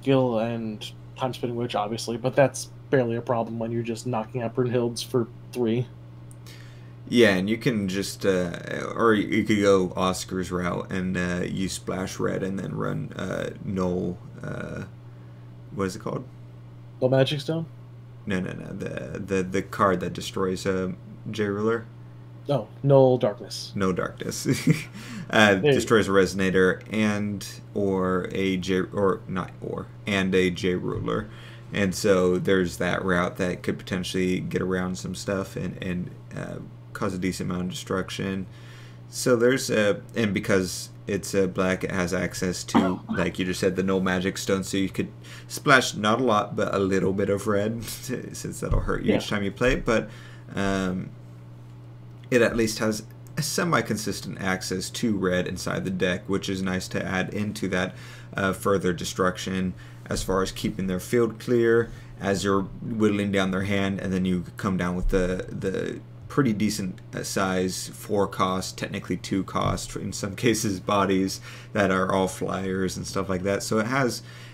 Gil and Time Spinning Witch, obviously, but that's barely a problem when you're just knocking out Brunhildes for 3. Yeah, and you can just, or you could go Oscar's route and use Splash Red and then run Null, what is it called? No Magic Stone? No, the card that destroys J-Ruler. No, Null Darkness. No Darkness. Destroys a Resonator and a J-Ruler. And so there's that route that could potentially get around some stuff and cause a decent amount of destruction. So there's and because it's black. It has access to, like you just said, the no magic stone, so you could splash not a lot, but a little bit of red, since that'll hurt you each time you play. But it at least has a semi-consistent access to red inside the deck, which is nice to add into that further destruction as far as keeping their field clear as you're whittling down their hand, and then you come down with the pretty decent size 4 cost, technically 2 cost in some cases, bodies that are all flyers and stuff like that. So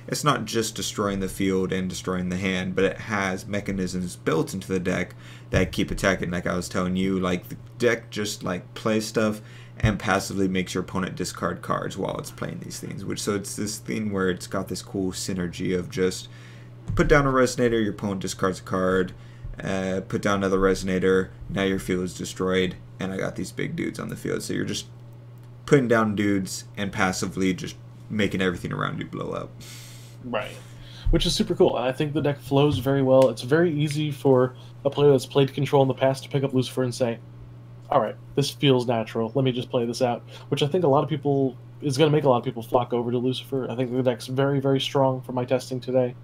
it's not just destroying the field and destroying the hand, but it has mechanisms built into the deck that keep attacking. Like I was telling you, like the deck just like plays stuff and passively makes your opponent discard cards while it's playing these things. So it's this thing where it's got this cool synergy of just put down a resonator, your opponent discards a card, put down another resonator, now your field is destroyed, and I got these big dudes on the field. So you're just putting down dudes and passively just making everything around you blow up. Right. Which is super cool. And I think the deck flows very well. It's very easy for a player that's played control in the past to pick up Lucifer and say, alright, this feels natural, let me just play this out. Which I think a lot of people is going to make a lot of people flock over to Lucifer. I think the deck's very, very strong for my testing today.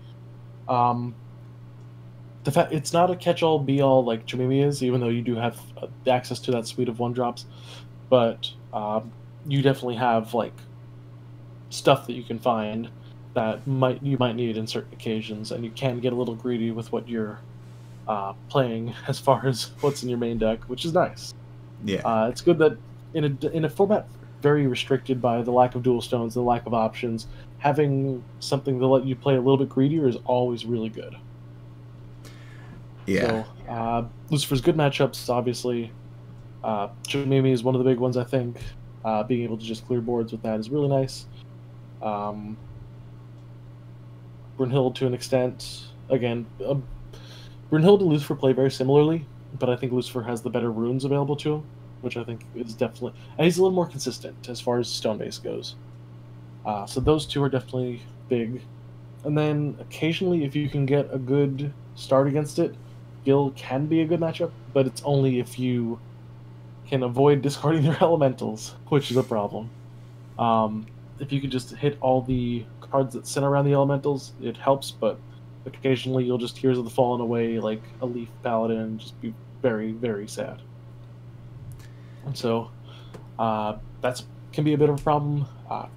The fact it's not a catch-all, be-all like Jhemini is, even though you do have access to that suite of 1-drops, but you definitely have like stuff that you can find that you might need in certain occasions, and you can get a little greedy with what you're playing as far as what's in your main deck, which is nice. Yeah, it's good that in a format very restricted by the lack of dual stones, the lack of options, having something to let you play a little bit greedier is always really good. Yeah. So, Lucifer's good matchups, obviously. Jhemini is one of the big ones, I think. Being able to just clear boards with that is really nice. Brunhilde, to an extent. Again, Brunhilde and Lucifer play very similarly, but I think Lucifer has the better runes available to him, which I think is definitely... And he's a little more consistent as far as stone base goes. So those two are definitely big. And then occasionally, if you can get a good start against it, Gil can be a good matchup, but it's only if you can avoid discarding their elementals, which is a problem. If you can just hit all the cards that center around the elementals, it helps, but occasionally you'll just Tears of the Fallen away like a Leaf Paladin and just be very, very sad. And so that's can be a bit of a problem.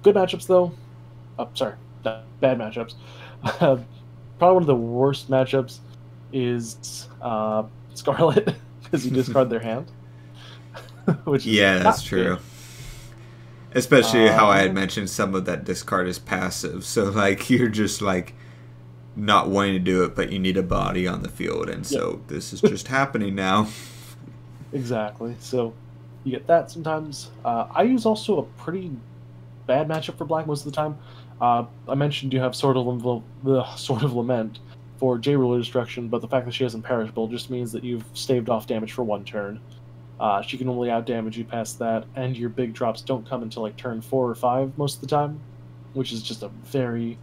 Good matchups, though. Sorry, bad matchups. Probably one of the worst matchups is Scarlet, because you discard their hand. Which yeah, that's true. Especially how I had mentioned some of that discard is passive. So, like, you're just, like, not wanting to do it, but you need a body on the field. And so this is just happening now. Exactly. So you get that sometimes. I use also a pretty bad matchup for black most of the time. I mentioned you have Sword of Lament for J-Ruler Destruction, but the fact that she has Imperishable just means that you've staved off damage for 1 turn. She can only out-damage you past that, and your big drops don't come until like turn 4 or 5 most of the time, which is just a very,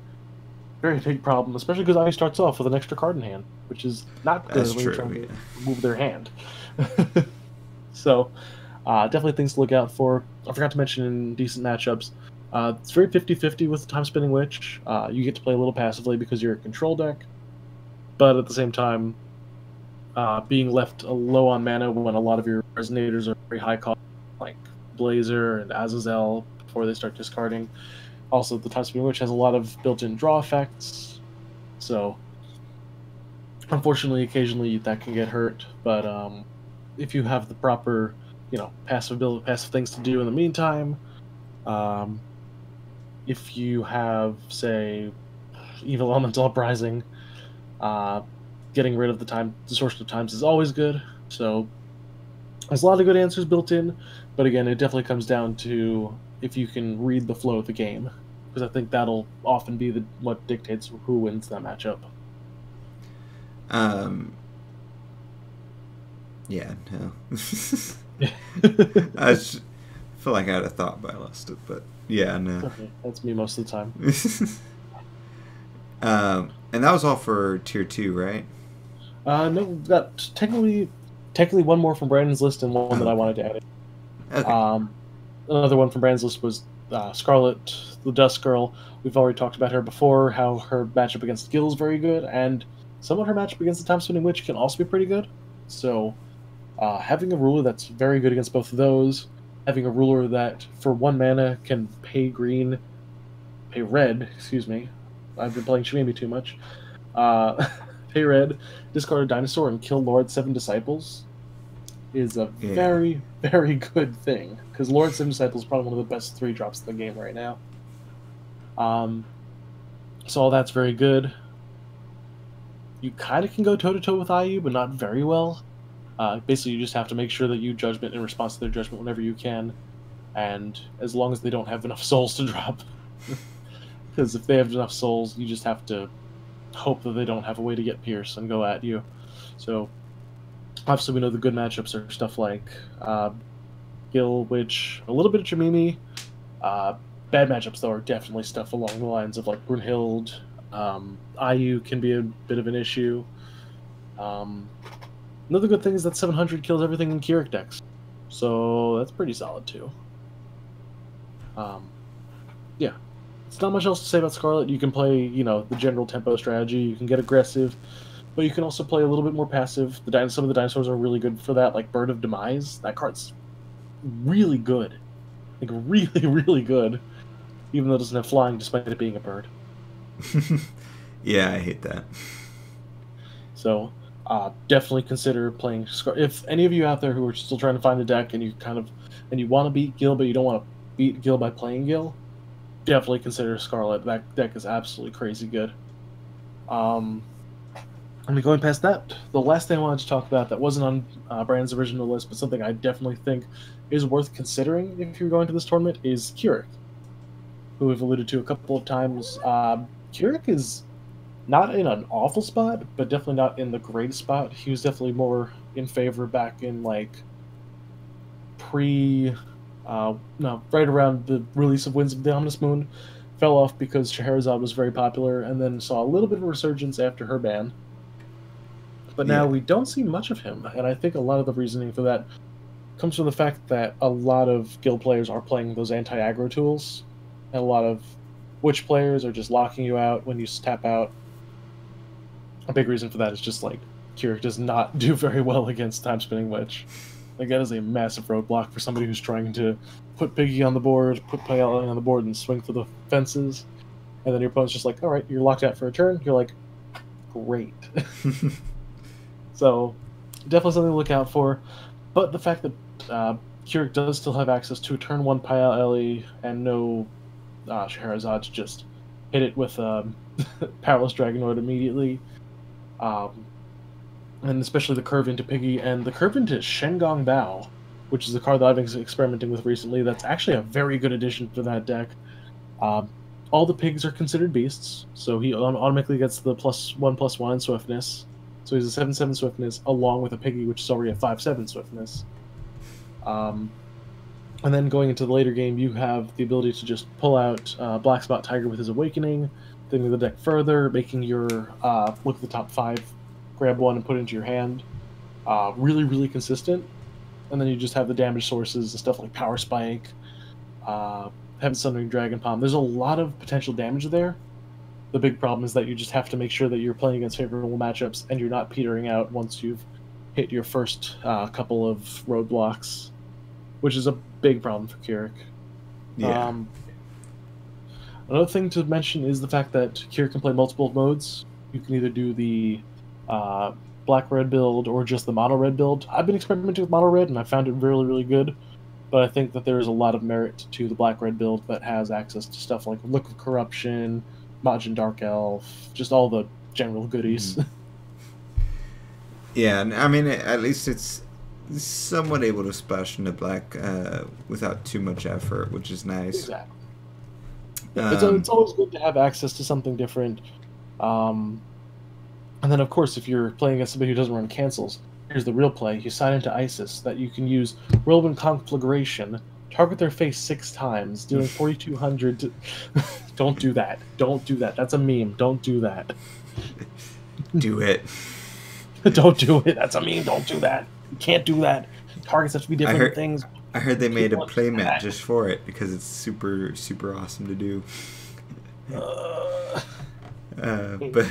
very big problem, especially because Ivy starts off with an extra card in hand, which is not good when you're trying to remove their hand. So, definitely things to look out for. I forgot to mention in decent matchups, it's very 50-50 with Time Spinning Witch. You get to play a little passively because you're a control deck, but at the same time, being left low on mana when a lot of your resonators are very high cost, like Blazer and Azazel, before they start discarding. Also, the Time Spinning Witch has a lot of built-in draw effects, so unfortunately, occasionally that can get hurt. But if you have the proper, passive things to do in the meantime, if you have, say, Evil Elemental Uprising, getting rid of the Source of Times is always good. So there's a lot of good answers built in, but again, it definitely comes down to if you can read the flow of the game, because I think that'll often be what dictates who wins that matchup. Yeah, no. I feel like I had a thought, but I lost it. But yeah, no. Okay, that's me most of the time. And that was all for tier 2, right? No, we've got technically one more from Brandon's list and one that I wanted to add in. Okay. Another one from Brandon's list was Scarlet, the Dust Girl, we've already talked about her before, how her matchup against Gil is very good, and somewhat her matchup against the Time Spinning Witch can also be pretty good. So having a ruler that's very good against both of those, having a ruler that for 1 mana can pay red, excuse me, I've been playing Jhemini too much, pay red, discard a dinosaur, and kill Lord 7 Disciples is a very, very good thing, because Lord 7 Disciples is probably one of the best 3-drops in the game right now. So all that's very good. You kind of can go toe-to-toe with IU, but not very well. Basically, you just have to make sure that you Judgment in response to their Judgment whenever you can, and as long as they don't have enough souls to drop. Because if they have enough souls, you just have to hope that they don't have a way to get Pierce and go at you. So obviously, we know the good matchups are stuff like Gil, Witch, a little bit of Jhemini. Bad matchups, though, are definitely stuff along the lines of like Brunhilde. IU can be a bit of an issue. Another good thing is that 700 kills everything in Kerik decks, so that's pretty solid too. Yeah, it's not much else to say about Scarlet. You can play, the general tempo strategy. You can get aggressive, but you can also play a little bit more passive. Some of the dinosaurs are really good for that, like Bird of Demise. That card's really good, like really, really good, even though it doesn't have flying, despite it being a bird. Yeah, I hate that. So definitely consider playing if any of you out there who are still trying to find a deck and you want to beat Gil, but you don't want to beat Gil by playing Gil, definitely consider Scarlet. That deck is absolutely crazy good. And going past that, the last thing I wanted to talk about that wasn't on Brandon's original list, but something I definitely think is worth considering if you're going to this tournament, is Kerik, who we've alluded to a couple of times. Kerik is not in an awful spot, but definitely not in the greatest spot. He was definitely more in favor back in like right around the release of Winds of the Ominous Moon. Fell off because Scheherazade was very popular, and then saw a little bit of a resurgence after her ban. But now we don't see much of him, and I think a lot of the reasoning for that comes from the fact that a lot of Guild players are playing those anti-aggro tools, and a lot of Witch players are just locking you out when you tap out. A big reason for that is just like Kerik does not do very well against Time Spinning Witch. Like, that is a massive roadblock for somebody who's trying to put Piggy on the board, put Payala on the board, and swing for the fences. And then your opponent's just like, all right, you're locked out for a turn. You're like, great. So definitely something to look out for. But the fact that Kerik does still have access to a turn 1 Payala and no Scheherazade to just hit it with Powerless Dragonoid immediately. And especially the curve into Piggy and the curve into Shengong Bao, which is a card that I've been experimenting with recently. That's actually a very good addition to that deck. All the pigs are considered beasts, so he automatically gets the +1/+1 swiftness. So he's a 7/7 swiftness along with a Piggy, which is already a 5/7 swiftness. And then going into the later game, you have the ability to just pull out Black Spot Tiger with his Awakening, thinning the deck further, making your look at the top 5, grab one and put it into your hand. Really, really consistent. And then you just have the damage sources and stuff like Power Spike, Heaven Sundering Dragon Palm. There's a lot of potential damage there. The big problem is that you just have to make sure that you're playing against favorable matchups and you're not petering out once you've hit your first couple of roadblocks, which is a big problem for Kerik. Yeah. Another thing to mention is the fact that Kerik can play multiple modes. You can either do the black-red build or just the mono-red build. I've been experimenting with mono-red, and I found it really, really good. But I think that there is a lot of merit to the black-red build that has access to stuff like Look of Corruption, Majin Dark Elf, just all the general goodies. Yeah, and I mean, at least it's somewhat able to splash into black without too much effort, which is nice. Exactly. Yeah, it's always good to have access to something different. And then, of course, if you're playing against somebody who doesn't run cancels, here's the real play. You sign into Isis that you can use Whirlwind Conflagration, target their face 6 times, dealing 4,200 Don't do that. Don't do that. That's a meme. Don't do that. Do it. Don't do it. That's a meme. Don't do that. You can't do that. Targets have to be different things. I heard they made a People playmat understand. just for it because it's super super awesome to do. Uh, But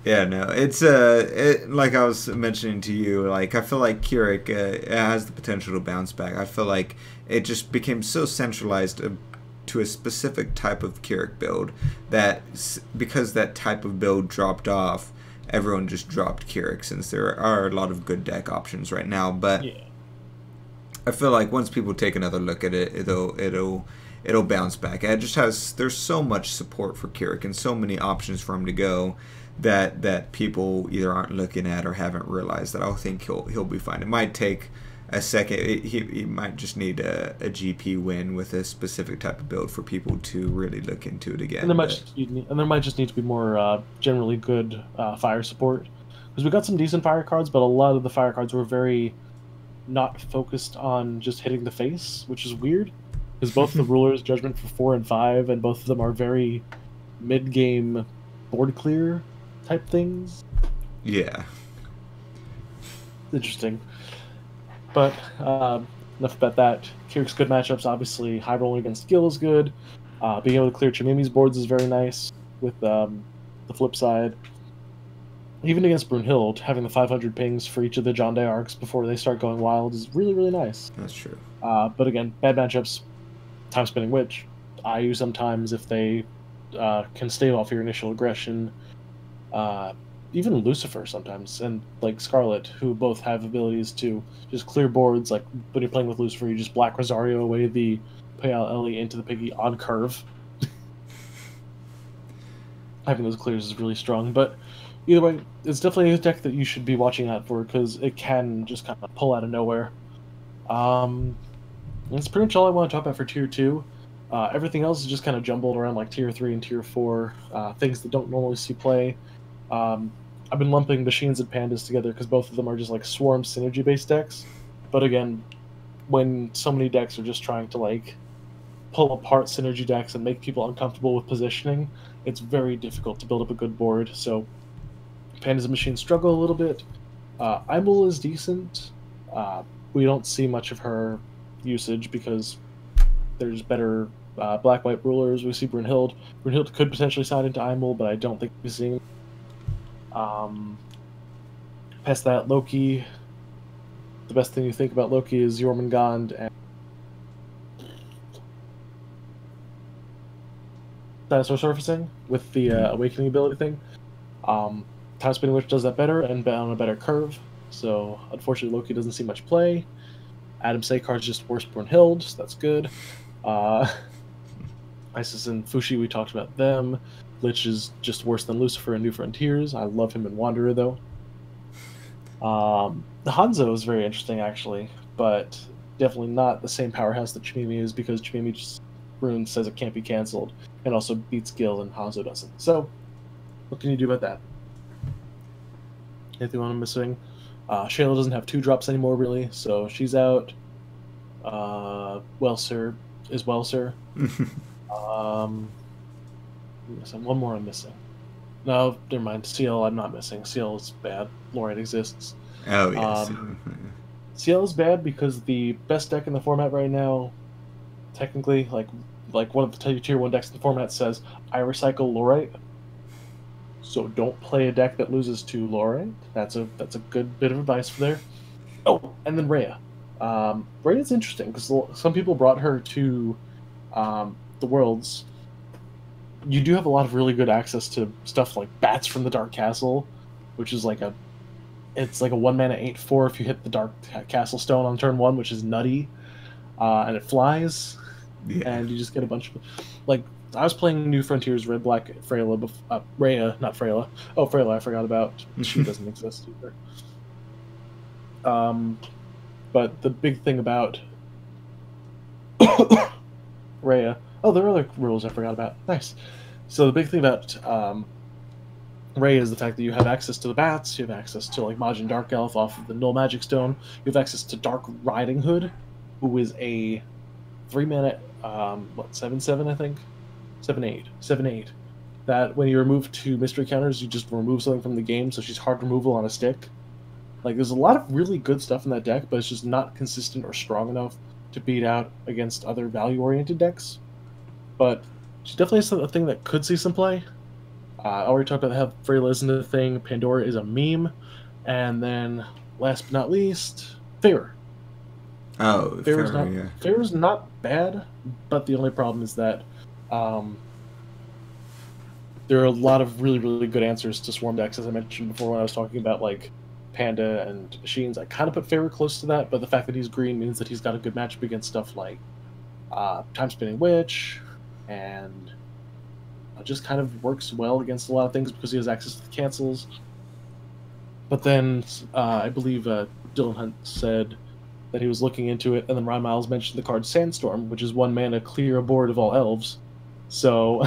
yeah, no, it's like I was mentioning to you, like I feel like Kerik has the potential to bounce back. I feel like it just became so centralized to a specific type of Kerik build that because that type of build dropped off, everyone just dropped Kerik since there are a lot of good deck options right now. But yeah. I feel like once people take another look at it, it'll bounce back. And it just has there's so much support for Kerik and so many options for him to go that people either aren't looking at or haven't realized that I think he'll be fine. It might take a second. He might just need a GP win with a specific type of build for people to really look into it And there again. might But just and there might just need to be more generally good fire support because we got some decent fire cards, but a lot of the fire cards were very not focused on just hitting the face, which is weird because both the rulers, Judgment for 4 and 5, and both of them are very mid-game board clear type things. yeah, Interesting, but enough about that. Kirik's good matchups, obviously, high rolling against Gil is good. Being able to clear Jhemimi's boards is very nice. With the flip side, even against Brunhilde, having the 500 pings for each of the John Day arcs before they start going wild is really, really nice. that's true. But again, bad matchups, Time Spinning Witch. I use sometimes if they can stave off your initial aggression. Uh, Even Lucifer sometimes, and like Scarlet, who both have abilities to just clear boards. Like when you're playing with Lucifer, you just Black Rosario away the Payal Ellie into the Piggy on curve. Having those clears is really strong, but either way, it's definitely a deck that you should be watching out for because it can just kind of pull out of nowhere. Um, that's pretty much all I want to talk about for tier 2. Everything else is just kind of jumbled around like tier 3 and tier 4, things that don't normally see play. Um, I've been lumping machines and pandas together because both of them are just like swarm synergy based decks. But again, when so many decks are just trying to like pull apart synergy decks and make people uncomfortable with positioning, it's very difficult to build up a good board. So pandas and machines struggle a little bit. Imul is decent. We don't see much of her usage because there's better black-white rulers. We see Brunhilde. Brunhilde could potentially sign into Imul, but I don't think we're seeing. Past that, Loki. The best thing you think about Loki is Jormungand and dinosaur surfacing with the Mhm. awakening ability thing. Time Spinning Witch does that better and on a better curve. So unfortunately, Loki doesn't see much play. Adam Sakar's just worse Brunhilde, so that's good. Isis and Fushi, we talked about them. Lich is just worse than Lucifer in New Frontiers. I love him in Wanderer, though. The Hanzo is very interesting, actually, but definitely not the same powerhouse that Jhemini is because Jhemini just Rune says it can't be cancelled and also beats Gil and Hanzo doesn't. So, what can you do about that? Anything I'm missing? Shayla doesn't have 2 drops anymore, really, so she's out. Wellser is Wellser. One more I'm missing. No, never mind. CL I'm not missing. CL is bad. Lorraine exists. Oh yes. CL is bad because the best deck in the format right now, technically, like one of the tier 1 decks in the format says, I recycle Lorite. So don't play a deck that loses to Lorite. That's a good bit of advice for there. Oh, and then Rhea. Rhea's interesting because some people brought her to the Worlds. You do have a lot of really good access to stuff like Bats from the Dark Castle, which is like it's like a 1-mana 8/4 if you hit the Dark Castle Stone on turn 1, which is nutty, and it flies, Yeah. and you just get a bunch of like. I was playing New Frontiers Red Black Freyla, Rhea, not Freyla. Oh, Freyla, I forgot about. She doesn't exist either. But the big thing about Rhea. Oh, there are other rules I forgot about. Nice. So the big thing about Rhea is the fact that you have access to the bats, you have access to like Majin Dark Elf off of the Null Magic Stone, you have access to Dark Riding Hood, who is a 3-mana 7/7 I think? 7/8. 7/8. That when you remove 2 mystery counters, you just remove something from the game, so she's hard removal on a stick. Like, there's a lot of really good stuff in that deck, but it's just not consistent or strong enough to beat out against other value-oriented decks. But she's definitely a thing that could see some play. I already talked about how Freyla isn't a thing, Pandora is a meme, and then last but not least, Feyre. Oh, Feyre's not bad, but the only problem is that there are a lot of really, really good answers to Swarm decks, as I mentioned before when I was talking about, like, Panda and Machines. I kind of put Feyre close to that, but the fact that he's green means that he's got a good matchup against stuff like Time Spinning Witch, and just kind of works well against a lot of things because he has access to the cancels. But then I believe Dylan Hunt said that he was looking into it, and then Ron Miles mentioned the card Sandstorm, which is 1 mana, clear a board of all elves. So,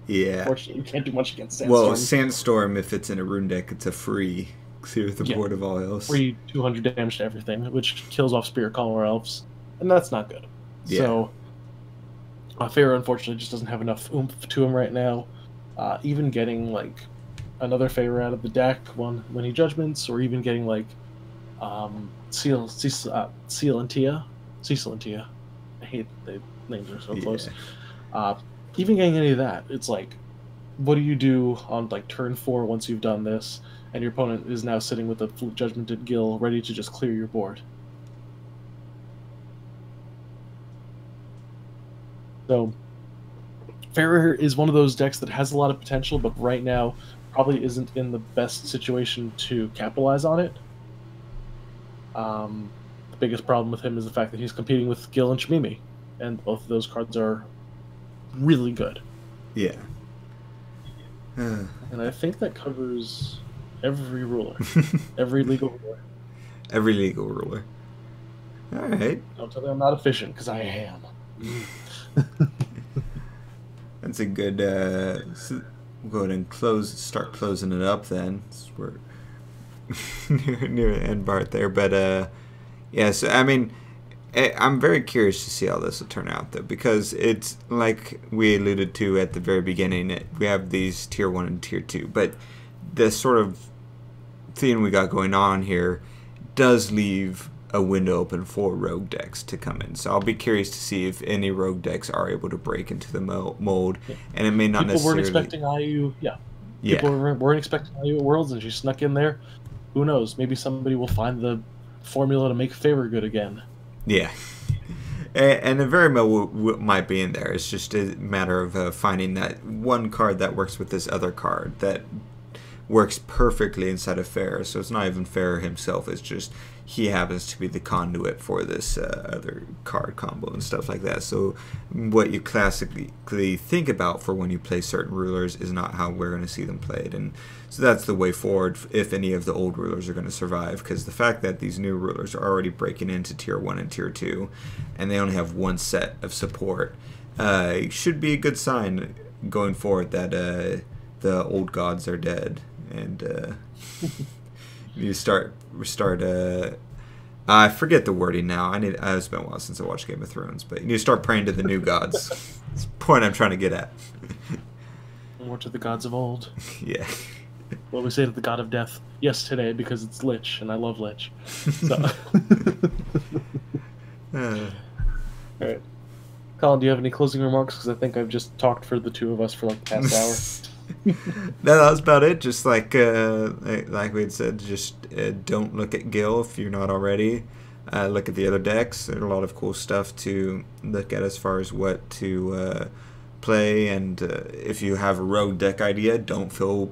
yeah. Unfortunately, you can't do much against Sandstorm. Well, Sandstorm, if it's in a rune deck, it's a free clear the board of all elves. Free 200 damage to everything, which kills off Spirit Caller elves, and that's not good. Yeah. So, Feyre, unfortunately, just doesn't have enough oomph to him right now. Even getting, like, another Feyre out of the deck when he judgments, or even getting, like, Cecil and Tia. I hate the names are so close. Even getting any of that, it's like, what do you do on, like, turn 4 once you've done this, and your opponent is now sitting with a Judgmented Gill ready to just clear your board? So, Feyre is one of those decks that has a lot of potential, but right now probably isn't in the best situation to capitalize on it. The biggest problem with him is the fact that he's competing with Gil and Jhemini, and both of those cards are really good. Yeah. And I think that covers every ruler. Every legal ruler. Every legal ruler. All right. Don't tell me I'm not efficient, because I am. That's a good... so we'll go ahead and start closing it up then. We're near the end part there. But, yeah, so, I mean... I'm very curious to see how this will turn out, though, because it's like we alluded to at the very beginning. We have these tier 1 and tier 2, but the sort of theme we got going on here does leave a window open for rogue decks to come in. So I'll be curious to see if any rogue decks are able to break into the mold, and it may not necessarily... People weren't expecting IU, People weren't expecting IU at Worlds, and she snuck in there. Who knows? Maybe somebody will find the formula to make Feyre good again. Yeah, and it very well might be in there. It's just a matter of finding that one card that works with this other card that works perfectly inside of Feyre. So it's not even Feyre himself. It's just he happens to be the conduit for this other card combo and stuff like that. So what you classically think about for when you play certain rulers is not how we're going to see them played. And so that's the way forward if any of the old rulers are going to survive, because the fact that these new rulers are already breaking into tier 1 and tier 2 and they only have one set of support should be a good sign going forward that the old gods are dead, and you start I forget the wording now. It's been a while since I watched Game of Thrones, but you need to start praying to the new gods. That's the point I'm trying to get at. More to the gods of old. Yeah. Well, we say to the god of death, yes, today, because it's Lich, and I love Lich. So. Alright. Colin, do you have any closing remarks? Because I think I've just talked for the two of us for like the past hour. No, that was about it. Just like we had said, just don't look at Gil if you're not already. Look at the other decks. There's a lot of cool stuff to look at as far as what to play, and if you have a rogue deck idea, don't feel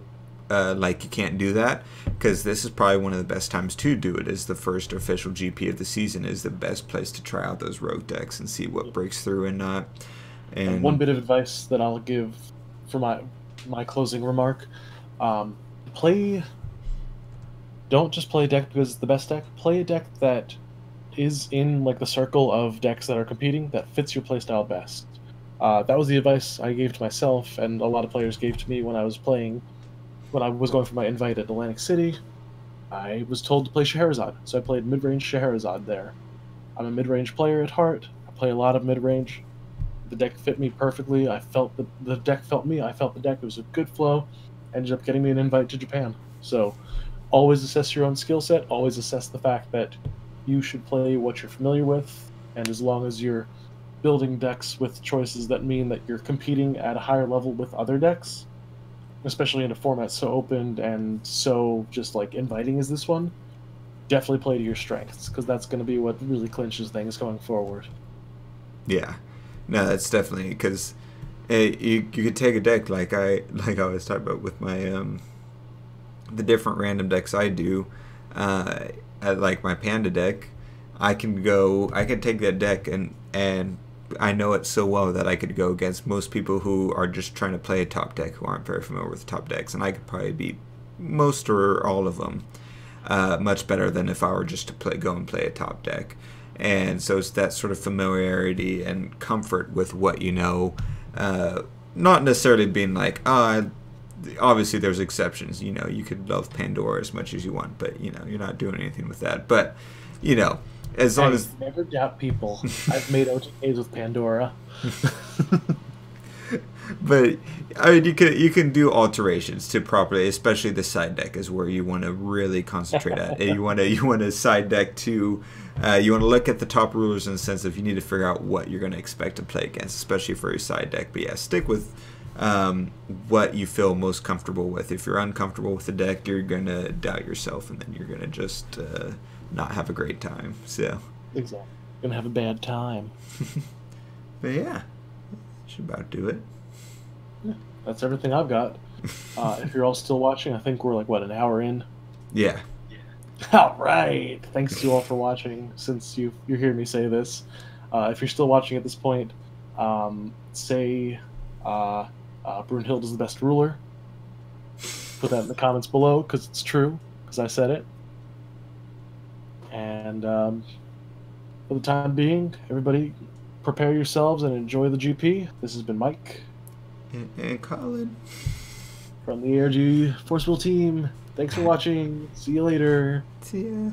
like you can't do that, because this is probably one of the best times to do it. As the first official GP of the season is the best place to try out those rogue decks and see what breaks through and not. And one bit of advice that I'll give for my closing remark: don't just play a deck because it's the best deck. Play a deck that is in like the circle of decks that are competing that fits your playstyle best. That was the advice I gave to myself, and a lot of players gave to me when I was playing. When I was going for my invite at Atlantic City, I was told to play Scheherazade, so I played mid-range Scheherazade there. I'm a mid-range player at heart. I play a lot of mid-range. The deck fit me perfectly. I felt the deck felt me. I felt the deck. It was a good flow. Ended up getting me an invite to Japan. So always assess your own skill set. Always assess the fact that you should play what you're familiar with, and as long as you're building decks with choices that mean that you're competing at a higher level with other decks, especially in a format so open and so just like inviting as this one, definitely play to your strengths, because that's going to be what really clinches things going forward. Yeah, no, that's definitely because you could take a deck like I was talking about with my the different random decks I do, like my Panda deck. I can take that deck and I know it so well that I could go against most people who are just trying to play a top deck who aren't very familiar with top decks, and I could probably beat most or all of them much better than if I were just to go and play a top deck. And so it's that sort of familiarity and comfort with what you know, not necessarily being like, obviously there's exceptions. You know, you could love Pandora as much as you want, but you know, you're not doing anything with that. But you know, as long as never doubt people. I've made OTKs with Pandora. But I mean, you can do alterations to properly, especially the side deck is where you want to really concentrate at. You want to side deck to, you want to look at the top rulers in the sense of you need to figure out what you're going to expect to play against, especially for your side deck. But yeah, stick with what you feel most comfortable with. If you're uncomfortable with the deck, you're going to doubt yourself, and then you're going to just not have a great time. So exactly, gonna have a bad time. But yeah, should about do it. Yeah, that's everything I've got. If you're all still watching, I think we're like, what, an hour in? Yeah. All right. Thanks to you all for watching, since you're hearing me say this. If you're still watching at this point, say Brunhilde is the best ruler. Put that in the comments below, because it's true, because I said it. And for the time being, everybody prepare yourselves and enjoy the GP. This has been Mike. And Colin. From the ARG Forceful team. Thanks for watching. See you later. See ya.